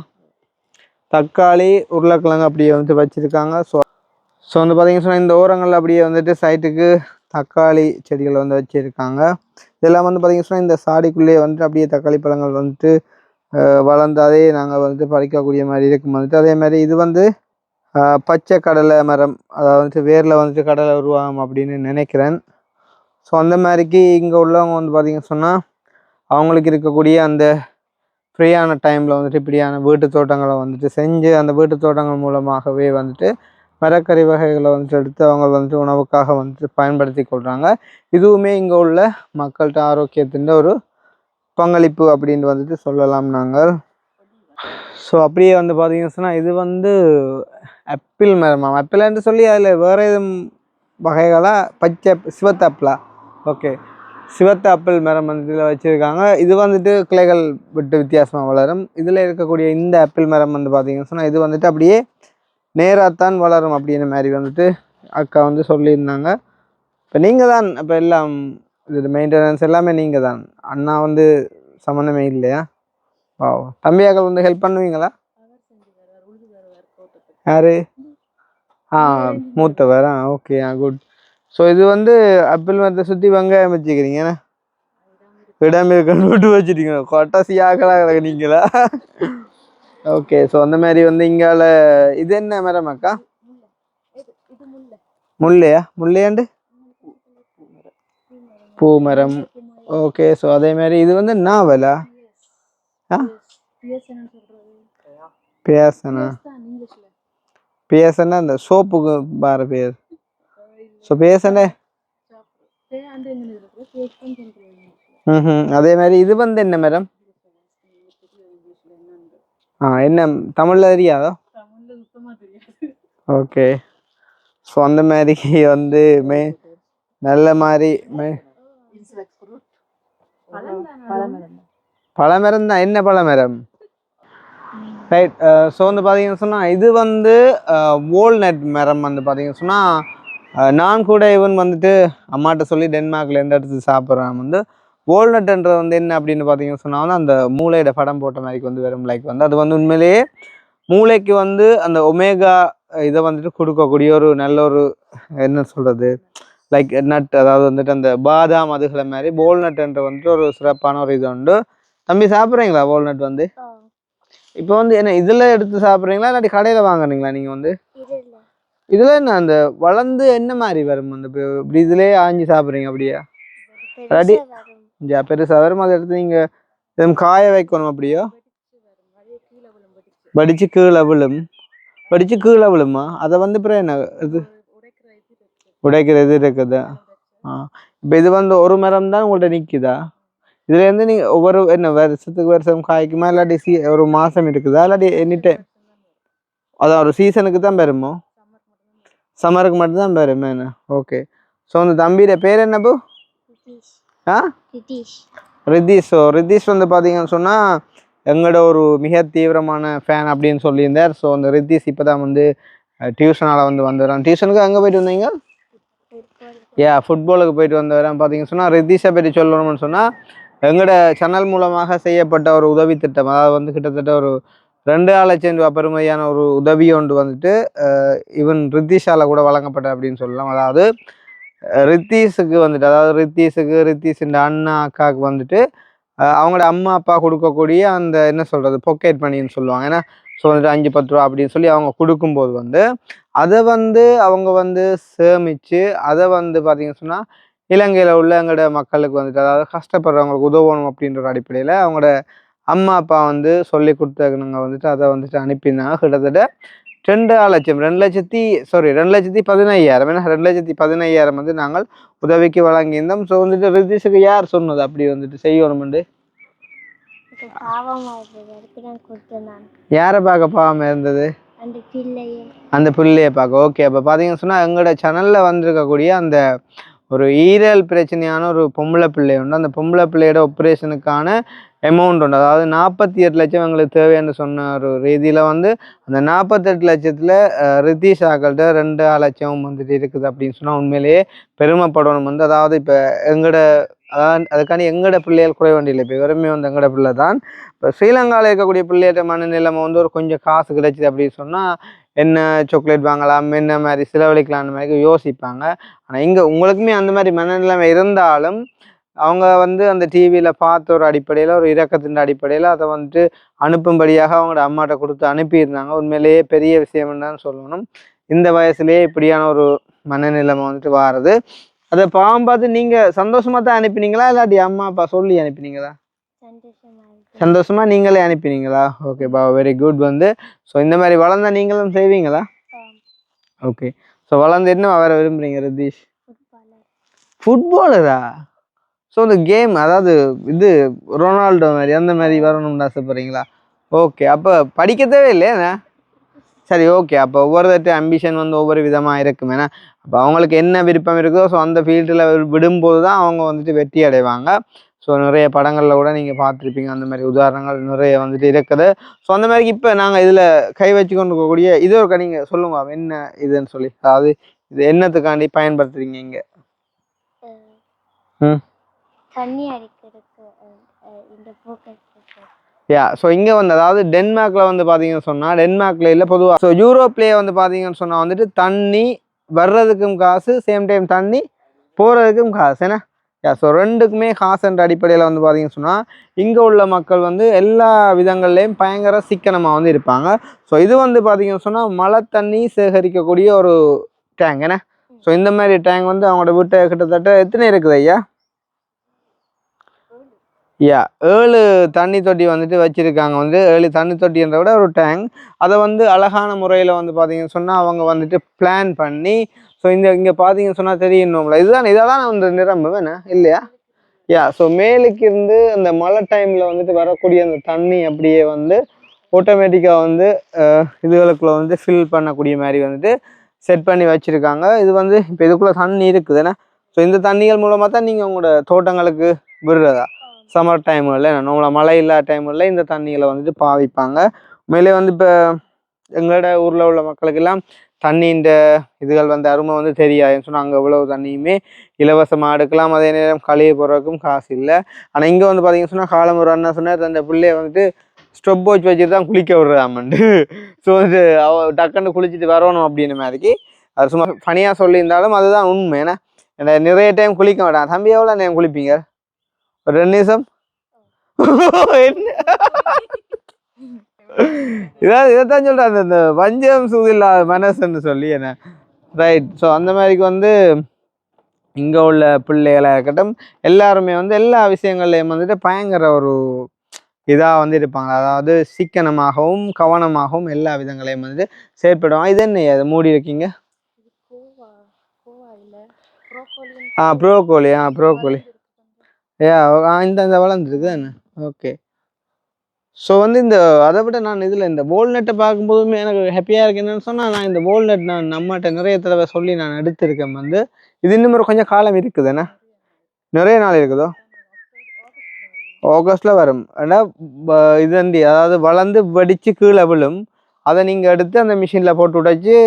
தக்காளி உருளைக்கிழங்கு அப்படியே வந்துட்டு வச்சுருக்காங்க. ஸோ வந்து பார்த்தீங்கன்னு சொன்னால் இந்த ஓரங்களில் அப்படியே வந்துட்டு சைட்டுக்கு தக்காளி செடிகள் வந்து வச்சுருக்காங்க. இதெல்லாம் வந்து பார்த்தீங்கன்னு சொன்னால் இந்த சாடிக்குள்ளேயே வந்துட்டு அப்படியே தக்காளி பழங்கள் வந்துட்டு வளர்ந்தாலே நாங்கள் வந்துட்டு பறிக்கக்கூடிய மாதிரி இருக்கும் வந்துட்டு. அதே மாதிரி இது வந்து பச்சை கடலை மரம், அதாவது வந்துட்டு வேரில் வந்துட்டு கடலை உருவாகும் அப்படின்னு நினைக்கிறேன். ஸோ அந்த மாதிரிக்கு இங்கே உள்ளவங்க வந்து பார்த்திங்கன்னு சொன்னால் அவங்களுக்கு இருக்கக்கூடிய அந்த ஃப்ரீயான டைமில் வந்துட்டு இப்படியான வீட்டு தோட்டங்களை வந்துட்டு செஞ்சு அந்த வீட்டு தோட்டங்கள் மூலமாகவே வந்துட்டு மரக்கறி வகைகளை வந்துட்டு எடுத்து அவங்க வந்துட்டு உணவுக்காக வந்துட்டு பயன்படுத்தி கொள்கிறாங்க. இதுவுமே இங்கே உள்ள மக்கள்கிட்ட ஆரோக்கியத்தின் ஒரு பங்களிப்பு அப்படின்னு வந்துட்டு சொல்லலாம் நாங்கள். ஸோ அப்படியே வந்து பார்த்தீங்கன்னு சொன்னால் இது வந்து ஆப்பிள் மரமாம். ஆப்பிள்னு சொல்லி அதில் வேறு எதுவும் வகைகளாக பச்சை சிவத்தாப்பிளா ஓகே சிவத்த ஆப்பிள் மரம் வந்து இதில் வச்சுருக்காங்க. இது வந்துட்டு கிளைகள் விட்டு வித்தியாசமாக வளரும். இதில் இருக்கக்கூடிய இந்த ஆப்பிள் மரம் வந்து பார்த்தீங்கன்னு சொன்னால் இது வந்துட்டு அப்படியே நேராகத்தான் வளரும் அப்படின்ற மாதிரி வந்துட்டு அக்கா வந்து சொல்லியிருந்தாங்க. இப்போ நீங்கள் தான் இப்போ எல்லாம் இது மெயின்டெனன்ஸ் எல்லாமே நீங்கள் தான், அண்ணா வந்து சம்மந்தமே இல்லையா? ஓ தம்பியாக்கள் வந்து ஹெல்ப் பண்ணுவீங்களா? யாரு? மூத்தவர். Okay good. ஸோ இது வந்து ஆப்பிள் மரத்தை சுற்றி வெங்காயம் வச்சுக்கிறீங்க, ஏன்னா இடம் இருக்குன்னு விட்டு வச்சுட்டீங்க கொட்டாசியாக்களாக நீங்களா? ஓகே. ஸோ அந்த மாதிரி வந்து இங்கால இது என்ன மரம் அக்கா? முல்லையா? முல்லையாண்டு பூ மரம். ஓகே. ஸோ அதே மாதிரி இது வந்து நாவலா? பேசனா? பேசனா இந்த சோப்புக்கு பார பேர். ஸோ பேசனே. அதே மாதிரி இது வந்து என்ன மரம்? என்ன தமிழ்ல தெரியாதோ? ஓகே. ஸோ அந்த மாதிரி வந்து நல்ல மாதிரி பழமரம் தான். என்ன பழமரம்? ரைட். ஸோ வந்து பார்த்தீங்கன்னு சொன்னால் இது வந்து வால்நட் மரம் வந்து பார்த்தீங்கன்னு சொன்னால் நான் கூட இவன் வந்துட்டு அம்மாட்ட சொல்லி டென்மார்க்கில் எந்த இடத்துக்கு சாப்பிட்றான் வந்து வால்நட்ன்றது வந்து என்ன அப்படின்னு பார்த்தீங்கன்னு சொன்னாலும் அந்த மூளையோட படம் போட்ட மாதிரிக்கு வந்து வெறும் லைக் வந்து அது வந்து உண்மையிலேயே மூளைக்கு வந்து அந்த ஒமேகா இதை வந்துட்டு கொடுக்கக்கூடிய ஒரு நல்ல ஒரு என்ன சொல்கிறது லைக் நட், அதாவது வந்துட்டு அந்த பாதாம் அதுகளை மாதிரி வால்நட்ன்ற வந்துட்டு ஒரு சிறப்பான ஒரு இது உண்டு. தம்பி சாப்பிட்றீங்களா வால்நட் வந்து? இப்போ வந்து என்ன இதில் எடுத்து சாப்பிட்றீங்களா இல்லாட்டி கடையில் வாங்குறீங்களா நீங்கள் வந்து? இதில் என்ன அந்த வளர்ந்து என்ன மாதிரி வரும் அந்த இப்படி இதிலே ஆஞ்சி சாப்பிட்றீங்க அப்படியா? இல்லாட்டி பெருசாக வரும், அதை எடுத்து நீங்கள் எதுவும் காய வைக்கணும் அப்படியோ? வடித்து கீழே விழும். வடித்து கீழே விழுமா? அதை வந்து அப்புறம் என்ன இது உடைக்கிறது இருக்குதா? இப்போ இது வந்து ஒரு மரம் தான் உங்கள்கிட்ட நிற்குதா? இதுலேருந்து நீங்கள் ஒவ்வொரு என்ன வருஷத்துக்கு வருஷம் காய்க்குமா இல்லாட்டி ஒரு மாதம் இருக்குதா இல்லாட்டி எனி டைம்? அதான் ஒரு சீசனுக்கு தான் பெறுமோ? சம்மருக்கு மட்டும்தான் பெறும் என்ன? ஓகே. ஸோ அந்த தம்பியோட பேர் என்ன போ? ரிதீஷ். ஸோ ரிதீஷ் வந்து பார்த்தீங்கன்னு சொன்னால் எங்களோட ஒரு மிக தீவிரமான ஃபேன் அப்படின்னு சொல்லியிருந்தார். ஸோ அந்த ரிதீஷ் இப்போ தான் வந்து டியூஷனால் வந்து வந்துடுறான். டியூஷனுக்கு அங்கே போயிட்டு வந்தீங்க? ஃபுட்பாலுக்கு போயிட்டு வந்தவரான். பார்த்தீங்கன்னு சொன்னால் ரிதீஷை பற்றி சொல்லணும்னு சொன்னால் எங்களோட சேனல் மூலமாக செய்யப்பட்ட ஒரு உதவி திட்டம், அதாவது வந்து கிட்டத்தட்ட ஒரு 2,00,000 ரூபா பெருமையான ஒரு உதவி ஒன்று வந்துட்டு ஈவன் ரித்தீஷால் கூட வழங்கப்பட்ட அப்படின்னு சொல்லலாம். அதாவது ரித்தீஷுக்கு வந்துட்டு, அதாவது ரித்தீஷின் அண்ணா அக்காவுக்கு வந்துட்டு அவங்களோட அம்மா அப்பா கொடுக்கக்கூடிய அந்த என்ன சொல்கிறது பாக்கெட் மணின்னு சொல்லுவாங்க. ஏன்னா ஸோ வந்துட்டு 5-10 ரூபா அப்படின்னு சொல்லி அவங்க கொடுக்கும்போது வந்து அதை வந்து அவங்க வந்து சேமித்து அதை வந்து பார்த்தீங்கன்னு சொன்னால் இலங்கையில் உள்ள எங்களோட மக்களுக்கு வந்துட்டு, அதாவது கஷ்டப்படுறவங்களுக்கு உதவணும் அப்படின்ற ஒரு அடிப்படையில் அவங்களோட அம்மா அப்பா வந்து சொல்லி கொடுத்தாங்க வந்துட்டு அதை வந்துட்டு அனுப்பினாங்க. கிட்டத்தட்ட 2,15,000 ஏன்னா 2,15,000 வந்து நாங்கள் உதவிக்கு வழங்கியிருந்தோம். ஸோ வந்துட்டு ரிதீஷுக்கு யார் சொன்னது அப்படி வந்துட்டு செய்யணும்ண்டு? யாரை பார்க்க பாவமாக இருந்தது? அந்த பிள்ளையை பார்க்க. ஓகே. அப்போ பார்த்தீங்கன்னு சொன்னால் எங்களோட சேனலில் வந்திருக்கக்கூடிய அந்த ஒரு ஈரல் பிரச்சனையான ஒரு பொம்பளை பிள்ளை உண்டு. அந்த பொம்பளை பிள்ளையோட ஆப்ரேஷனுக்கான அமௌண்ட் உண்டு. அதாவது 48 லட்சம் எங்களுக்கு தேவைன்னு சொன்ன ஒரு ரீதியில் வந்து அந்த 48 லட்சத்தில் ரித்தீஷ் ஆக்கள்கிட்ட 2 லட்சம் வந்துட்டு இருக்குது அப்படின்னு சொன்னால் உண்மையிலேயே பெருமைப்படணும் வந்து. அதாவது இப்போ எங்களோட அதாவது அதுக்காண்டி எங்களோட பிள்ளைகள் குறைய வேண்டியில்லை. இப்போ வெறுமே வந்து எங்களோட பிள்ளை தான். இப்போ ஸ்ரீலங்காவில் இருக்கக்கூடிய பிள்ளைகிட்ட மனநிலைமை வந்து ஒரு கொஞ்சம் காசு கிடைச்சிது அப்படின்னு சொன்னால் என்ன சாக்லேட் வாங்கலாம், என்ன மாதிரி செலவழிக்கலாம்னு மாதிரி யோசிப்பாங்க. ஆனால் இங்கே உங்களுக்குமே அந்த மாதிரி மனநிலைமை இருந்தாலும் அவங்க வந்து அந்த டிவியில் பார்த்த ஒரு அடிப்படையில் ஒரு இரக்கத்தின் அடிப்படையில் அதை வந்துட்டு அனுப்பும்படியாக அவங்களோட அம்மாட்ட கொடுத்து அனுப்பியிருந்தாங்க. உண்மையிலேயே பெரிய விஷயம்னு தான் சொல்லணும். இந்த வயசுலேயே இப்படியான ஒரு மனநிலைமை வந்துட்டு வாருது. அதை பாவம் பார்த்து நீங்கள் சந்தோஷமாக தான் அனுப்பினீங்களா இல்லாட்டி அம்மா அப்பா சொல்லி அனுப்பினீங்களா? சந்தோஷமா நீங்களே அனுப்பினீங்களா? ஓகேப்பா, வெரி குட் வந்து. ஸோ இந்த மாதிரி வளர்ந்தா நீங்களும் செய்வீங்களா? ஓகே. ஸோ வளர்ந்து என்ன வர விரும்புகிறீங்க ரித்தீஷ்? ஃபுட்பாலரா? ஸோ இந்த கேம் அதாவது இது ரொனால்டோ மாதிரி அந்த மாதிரி வரணும்னு ஆசைப்படுறீங்களா? ஓகே. அப்போ படிக்க தேவை இல்லையா? சரி, ஓகே. அப்போ ஒவ்வொருத்தட்டு அம்பிஷன் வந்து ஒவ்வொரு விதமாக இருக்கும். ஏன்னா அப்போ அவங்களுக்கு என்ன விருப்பம் இருக்குதோ ஸோ அந்த ஃபீல்டில் விடும்போது தான் அவங்க வந்துட்டு வெற்றி அடைவாங்க. ஸோ நிறைய படங்களில் கூட நீங்கள் பார்த்துருப்பீங்க, அந்த மாதிரி உதாரணங்கள் நிறைய வந்துட்டு இருக்குது. ஸோ அந்த மாதிரி இப்போ நாங்கள் இதில் கை வச்சு கொண்டு இருக்கக்கூடிய இது ஒரு நீங்கள் சொல்லுங்க என்ன இதுன்னு சொல்லி, அதாவது இது என்னத்துக்காண்டி பயன்படுத்துறீங்க இங்கே? தண்ணி அடிக்கிறதுக்கு இந்த ஃபோக்கஸ். ஸோ இங்கே வந்து அதாவது டென்மார்க்கில் வந்து பார்த்தீங்கன்னு சொன்னால் டென்மார்க்கில் இல்லை பொதுவாக ஸோ யூரோப்லேயே வந்து பார்த்தீங்கன்னு சொன்னால் வந்துட்டு தண்ணி வர்றதுக்கும் காசு, சேம் டைம் தண்ணி போகிறதுக்கும் காசு. ஏன்னா ஸோ ரெண்டுக்குமே காசுன்ற அடிப்படையில் வந்து பார்த்தீங்கன்னு சொன்னால் இங்கே உள்ள மக்கள் வந்து எல்லா விதங்கள்லேயும் பயங்கர சிக்கனமாக வந்து இருப்பாங்க. ஸோ இது வந்து பார்த்தீங்கன்னு சொன்னால் மழை தண்ணி சேகரிக்கக்கூடிய ஒரு டேங்க். ஏன்னா ஸோ இந்த மாதிரி டேங்க் வந்து அவங்களோட வீட்டை கிட்டத்தட்ட எத்தனை இருக்குது ஐயா? 7 தண்ணி தொட்டி வந்துட்டு வச்சுருக்காங்க. வந்து 7 தண்ணி தொட்டின்ற விட ஒரு டேங்க். அதை வந்து அழகான முறையில் வந்து பார்த்தீங்கன்னு சொன்னால் அவங்க வந்துட்டு பிளான் பண்ணி ஸோ இங்கே பார்த்தீங்கன்னு சொன்னால் தெரியணும்ல, இதான் அந்த நிரம்பு வேணா இல்லையா? ஸோ மேலுக்கு இருந்து அந்த மழை டைமில் வந்துட்டு வரக்கூடிய அந்த தண்ணி அப்படியே வந்து ஆட்டோமேட்டிக்காக வந்து இதுகளுக்குள்ளே வந்து ஃபில் பண்ணக்கூடிய மாதிரி வந்துட்டு செட் பண்ணி வச்சுருக்காங்க. இது வந்து இப்போ இதுக்குள்ளே தண்ணி இருக்குதுன்னா ஸோ இந்த தண்ணிகள் மூலமாக தான் நீங்கள் உங்களோட தோட்டங்களுக்கு விடுறதா சம்மர் டைமில் நம்மளை மழை இல்லாத டைமில் இந்த தண்ணிகளை வந்துட்டு பாவிப்பாங்க. உண்மையிலே வந்து இப்போ எங்களோட ஊரில் உள்ள மக்களுக்கெல்லாம் தண்ணின்ற இதுகள் வந்து அருமை வந்து தெரியாதுன்னு சொன்னால் அங்கே இவ்வளவு தண்ணியுமே இலவசமாக எடுக்கலாம். அதே நேரம் கழிவு போடுறதுக்கும் காசு இல்லை. ஆனால் இங்கே வந்து பார்த்தீங்கன்னு சொன்னால் காலம் ஒரு அண்ணா சொன்னார் அந்த பிள்ளைய வந்துட்டு ஸ்டொப் வாட்ச் வச்சுட்டு தான் குளிக்க விடுறாமண்டு. ஸோ வந்து டக்குன்னு குளிச்சுட்டு வரணும் அப்படின்னு மாதிரிக்கு அது சும்மா பனியாக சொல்லியிருந்தாலும் அதுதான் உண்மை. ஏன்னா நிறைய டைம் குளிக்க மாட்டான். தம்பி எவ்வளோ நேரம் குளிப்பீங்க? ஒரு 2 நிமிஷம். இதைத்தான் சொல்கிறேன், அந்த வஞ்சம் சூதில்லாத மனசுன்னு சொல்லி என்ன ரைட். ஸோ அந்த மாதிரிக்கு வந்து இங்கே உள்ள பிள்ளைகளாக இருக்கட்டும் எல்லாருமே வந்து எல்லா விஷயங்கள்லையும் வந்துட்டு பயங்கர ஒரு இதாக வந்து இருப்பாங்க. அதாவது சிக்கனமாகவும் கவனமாகவும் எல்லா விதங்களையும் வந்துட்டு செயற்படுவாங்க. இது என்ன அதை மூடி இருக்கீங்க? ப்ரோக்கோலி. ப்ரோக்கோலி இந்த வளர்ந்துருக்கு தானே. ஓகே. ஸோ வந்து இந்த அதை விட நான் இதில் இந்த வால்நட்டை பார்க்கும்போதுமே எனக்கு ஹாப்பியாக இருக்கு. என்னென்னு சொன்னால் நான் இந்த வால்நட் நான் நம்மகிட்ட நிறைய தடவை சொல்லி நான் எடுத்திருக்கேன். வந்து இது இன்னும் ஒரு கொஞ்சம் காலம் இருக்குதுண்ணே, நிறைய நாள் இருக்குதோ. ஆகஸ்டில் வரும். ஏன்னா இது அதாவது வளர்ந்து வெடித்து கீழே விழும். அதை நீங்கள் எடுத்து அந்த மிஷினில் போட்டு உடைச்சி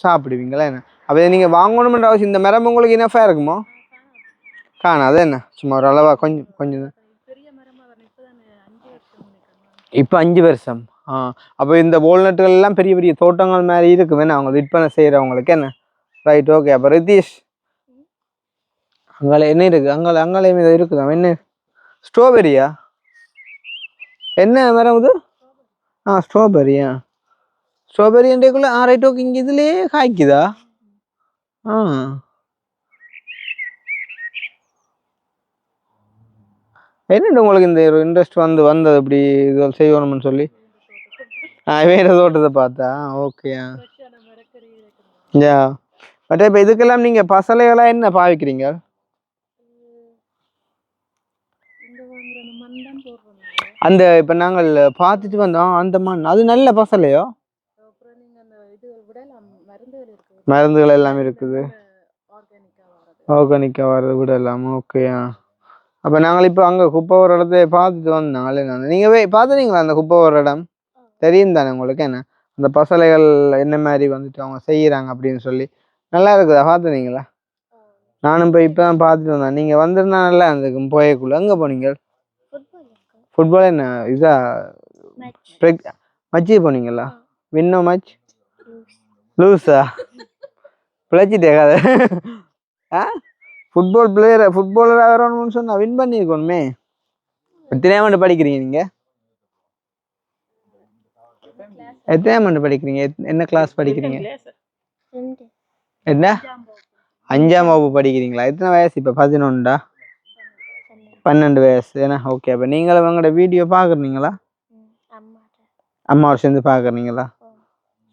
சாப்பிடுவீங்களா என்ன? அப்போ நீங்கள் வாங்கணுமென்ற அவசியம் இந்த மரம் உங்களுக்கு இனஃபாக இருக்குமோ? காணாது என்ன, சும்மா ஒரு அளவாக கொஞ்சம் இப்போ 5 வருஷம். அப்போ இந்த வால்நட்டுகள் எல்லாம் பெரிய பெரிய தோட்டங்கள் மாதிரி இருக்கு வேணா அவங்க விற்பனை செய்கிறவங்களுக்கு என்ன. Right, okay. அப்போ ரித்தீஷ் அங்கே என்ன இருக்குது? அங்காலையும் இதை இருக்குதா என்ன? ஸ்ட்ராபெரியா? என்ன மரம் இது? ஸ்ட்ராபெரியா? ஸ்ட்ராபெரின்றக்குள்ள ரைட், ஓகே. இங்கே இதுலேயே காய்க்குதா? என்னென்ன உங்களுக்கு இந்த ஒரு இன்ட்ரெஸ்ட் வந்தது இப்படி இது செய்யணும்னு சொல்லி? வேற தோட்டத்தை பார்த்தா ஓகே. பட் இப்போ இதுக்கெல்லாம் நீங்கள் பசலைகளாக என்ன பாவிக்கிறீங்க? அந்த இப்போ நாங்கள் பார்த்துட்டு வந்தோம் அந்த மண் அது நல்ல பசலையோ? மருந்துகள் எல்லாம் இருக்குது, ஆர்கானிக்காக வர்றது விடலாம். ஓகே. அப்போ நாங்கள் இப்போ அங்கே குப்பை ஒரு இடத்த பார்த்துட்டு வந்தாங்களே நீங்கள் பார்த்துனீங்களா அந்த குப்பை ஒரு இடம் தெரியும் தானே உங்களுக்கு என்ன அந்த பசலைகள் என்ன மாதிரி வந்துட்டு அவங்க செய்கிறாங்க அப்படின்னு சொல்லி நல்லா இருக்குதா பார்த்துனீங்களா நானும் இப்போ தான் பார்த்துட்டு வந்தேன் நீங்கள் வந்திருந்தா நல்லா இருந்துக்கும் போயக்குள்ள எங்கே போனீங்க ஃபுட்பால் என்ன இதா மச்சி போனீங்களா வின்னோ மச் லூஸா பிழைச்சிட்டே கதை ஆ ஃபுட்பாலராக வரணும்னு சொன்னா வின் பண்ணியிருக்கணுமே எத்தனையாம் ஆண்டு படிக்கிறீங்க நீங்கள் எத்தனையாம் ஆண்டு படிக்கிறீங்க என்ன கிளாஸ் படிக்கிறீங்க என்ன 5ஆம் வகுப்பு படிக்கிறீங்களா எத்தனை வயசு இப்போ 11 12 வயசு ஏன்னா ஓகே அப்போ நீங்களும் உங்களோட வீடியோ பார்க்குறீங்களா அம்மாவோட சேர்ந்து பார்க்குறீங்களா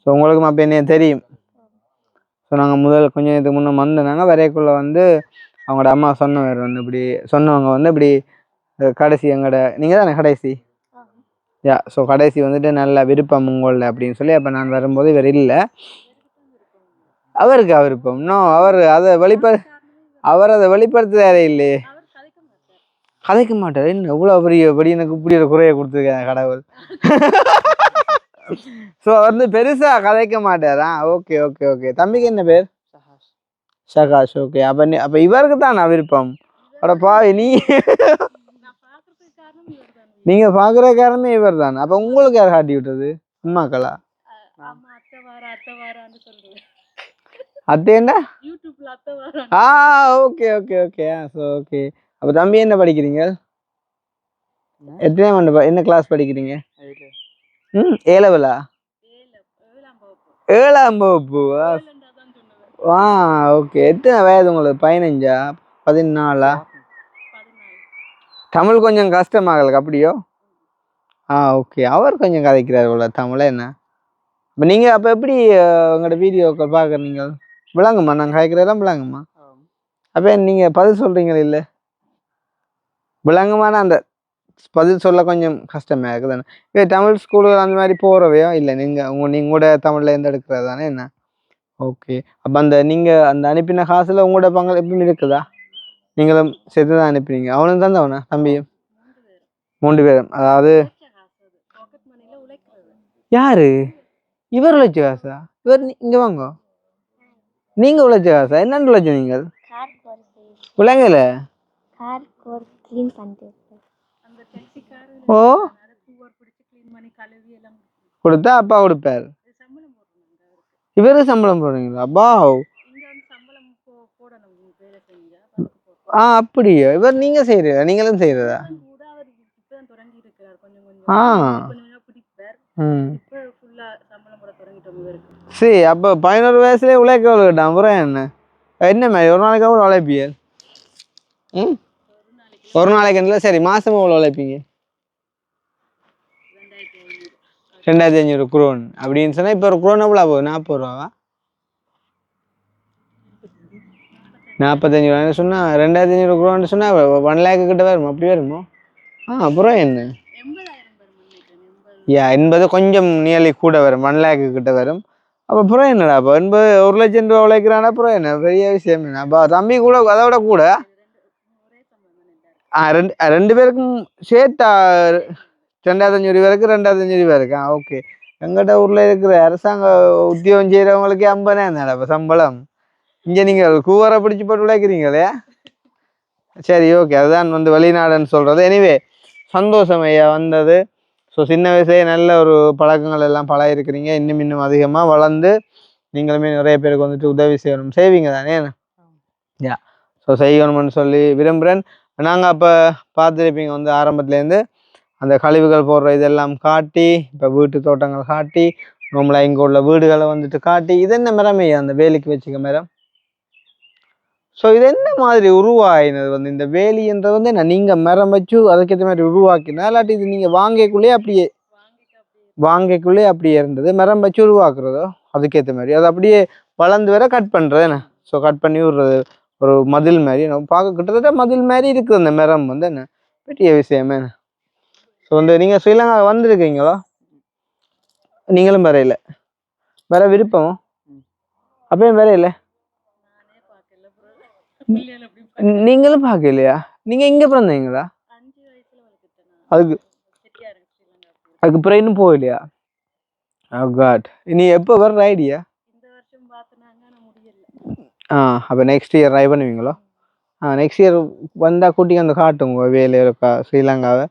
ஸோ உங்களுக்கும் அப்போ என்ன தெரியும் ஸோ நாங்கள் முதல் கொஞ்சம் இதுக்கு முன்னே வந்தோனாங்க வரைக்குள்ளே வந்து அவங்களோட அம்மா சொன்னவர் வந்து இப்படி சொன்னவங்க வந்து இப்படி கடைசி எங்களோட நீங்கள் தானே கடைசி யா ஸோ கடைசி வந்துட்டு நல்ல விருப்பம் உங்களில் அப்படின்னு சொல்லி அப்போ நான் வரும்போது இவர் இல்லை அவருக்கு விருப்பம் இன்னும் அவர் அதை வெளிப்படுத்துறாரே இல்லையே கதைக்க மாட்டார் என்ன இவ்வளோ பெரிய எனக்கு இப்படி ஒரு குறையை கொடுத்துருக்கேன் கடவுள் ஸோ வந்து பெருசாக கதைக்க மாட்டாரா ஓகே ஓகே ஓகே தம்பிக்கு என்ன பேர் சகாஷ் ஓகே அப்போ இவருக்கு தான் நான் விருப்பம் அட பாவி நீங்கள் பார்க்குற காரணமே இவர் தான் அப்போ உங்களுக்கு யார் காட்டி விட்டது அம்மாக்களா அத்தேண்டா okay okay okay so okay அப்போ தம்பி என்ன படிக்கிறீங்க எத்தனை ஆண்டு என்ன கிளாஸ் படிக்கிறீங்க ஏலவலா 7ஆம் வகுப்பு ஓகே எத்தனை வயது உங்களுக்கு 15 14 தமிழ் கொஞ்சம் கஷ்டமாகல அப்படியோ ஓகே அவர் கொஞ்சம் கதைக்கிறார் போல தமிழ என்ன இப்போ நீங்கள் அப்போ எப்படி உங்களோட வீடியோக்கள் பார்க்குறீங்க விளங்குமா நாங்கள் கதைக்கிறதெல்லாம் விளங்குமா அப்போ நீங்கள் பதில் சொல்கிறீங்களே இல்லை விளங்குமான அந்த பதில் சொல்ல கொஞ்சம் கஷ்டமாக இருக்குதானே இப்போ தமிழ் ஸ்கூலுகள் அந்த மாதிரி போகிறவையோ இல்லை நீங்கள் கூட தமிழில் இருந்து எடுக்கிறது தானே என்ன ஓகே அப்போ நீங்கள் அந்த அனுப்பின காசில் உங்களோட பங்கு எப்பவும் இருக்குதா நீங்களும் சேர்த்து தான் அனுப்புறீங்க அவனுக்கு தந்தவனா தம்பியும் 3 பேரும் அதாவது யாரு இவர் உழைச்ச காசா இவர் இங்கே வாங்க நீங்கள் உழைச்ச காசா என்னென்னு உழைச்ச நீங்கள் விளங்கல ஓ கொடுத்தா அப்பா கொடுப்பார் இவரு சம்பளம் போடுறீங்களா அப்பா அப்படியோ இவர் நீங்க செய்யறதா நீங்களும் செய்யறதா சரி அப்போ 11 வயசுலேயே உழைக்க விட்டான் அப்புறம் என்ன மாதிரி ஒரு நாளைக்கு அவ்வளோ உழைப்பியல் ஒரு நாளைக்கு என்ன சரி மாசமா எவ்வளோ உழைப்பீங்க 2500 குரோன் அப்படின்னு சொன்னா இப்போ ஒரு குரோன் எவ்வளோ போகுது 40 ரூபாவா 45 ரூபா சொன்னா 2500 குரோன்னு சொன்னா 1 லேக் கிட்ட வருமா அப்படி வருமோ அப்புறம் என்ன 80 கொஞ்சம் நியர்லி கூட வரும் 1 லேக் கிட்ட வரும் அப்போ அப்புறம் என்னடா அப்போ 1 லட்சம் ரூபா உழைக்கிறானா அப்புறம் என்ன பெரிய விஷயம் என்ன அப்போ தம்பி கூட அதை விட கூட ரெண்டு பேருக்கும் சேர்த்தா 2500 பேருக்கு 2500 பேருக்கு ஓகே எங்கிட்ட ஊரில் இருக்கிற அரசாங்க உத்தியோகம் செய்கிறவங்களுக்கு 50,000 இப்போ சம்பளம் இங்கே நீங்கள் கூவரை பிடிச்சி போட்டு உழைக்கிறீங்களே சரி ஓகே அதுதான் வந்து வெளிநாடுன்னு சொல்கிறது எனிவே சந்தோஷம் ஐயா வந்தது ஸோ சின்ன வயசுலேயே நல்ல ஒரு பழக்கங்கள் எல்லாம் பழகிருக்கிறீங்க இன்னும் அதிகமாக வளர்ந்து நீங்களுமே நிறைய பேருக்கு வந்துட்டு உதவி செய்யணும் செய்வீங்க தானே யா ஸோ செய்யணும்னு சொல்லி விரும்புகிறேன் நாங்கள் அப்போ பார்த்துருப்பீங்க வந்து ஆரம்பத்துலேருந்து அந்த கழிவுகள் போடுற இதெல்லாம் காட்டி இப்போ வீட்டு தோட்டங்கள் காட்டி நம்மள இங்கே உள்ள வீடுகளை வந்துட்டு காட்டி இது என்ன மரமே அந்த வேலிக்கு வச்சுக்க மரம் ஸோ இது என்ன மாதிரி உருவாகினது வந்து இந்த வேலின்றது வந்து என்ன நீங்கள் மரம் வச்சு அதுக்கேற்ற மாதிரி உருவாக்கினா இல்லாட்டி இது நீங்கள் வாங்கக்குள்ளே அப்படியே இருந்தது மரம் வச்சு உருவாக்குறதோ அதுக்கேற்ற மாதிரி அது அப்படியே வளர்ந்து வர கட் பண்ணுறது என்ன ஸோ கட் பண்ணி விடுறது ஒரு மதில் மாதிரி நம்ம பார்க்க கிட்டத்தட்ட மதில் மாதிரி இருக்குது அந்த மரம் வந்து என்ன பெரிய விஷயமே என்ன ஸோ வந்து நீங்கள் ஸ்ரீலங்கா வந்திருக்கீங்களோ நீங்களும் வரையில வர விருப்பமோ அப்பயும் வரையில நீங்களும் பார்க்கலையா நீங்கள் இங்கே பிறந்தீங்களா? 5 வயசுல வந்துட்டேன். அதுக்கு அதுக்கு அப்புறம் இன்னும் போகலையா? காட், இனி எப்போ வர்ற ஐடியா? இந்த வருஷம் பார்த்தனாங்க, நான் முடியல. அப்போ நெக்ஸ்ட் இயர் ட்ரை பண்ணுவீங்களோ? நெக்ஸ்ட் இயர் வந்தால் கூட்டிங்க வந்து காட்டுங்க வேலைக்கா ஸ்ரீலங்காவை.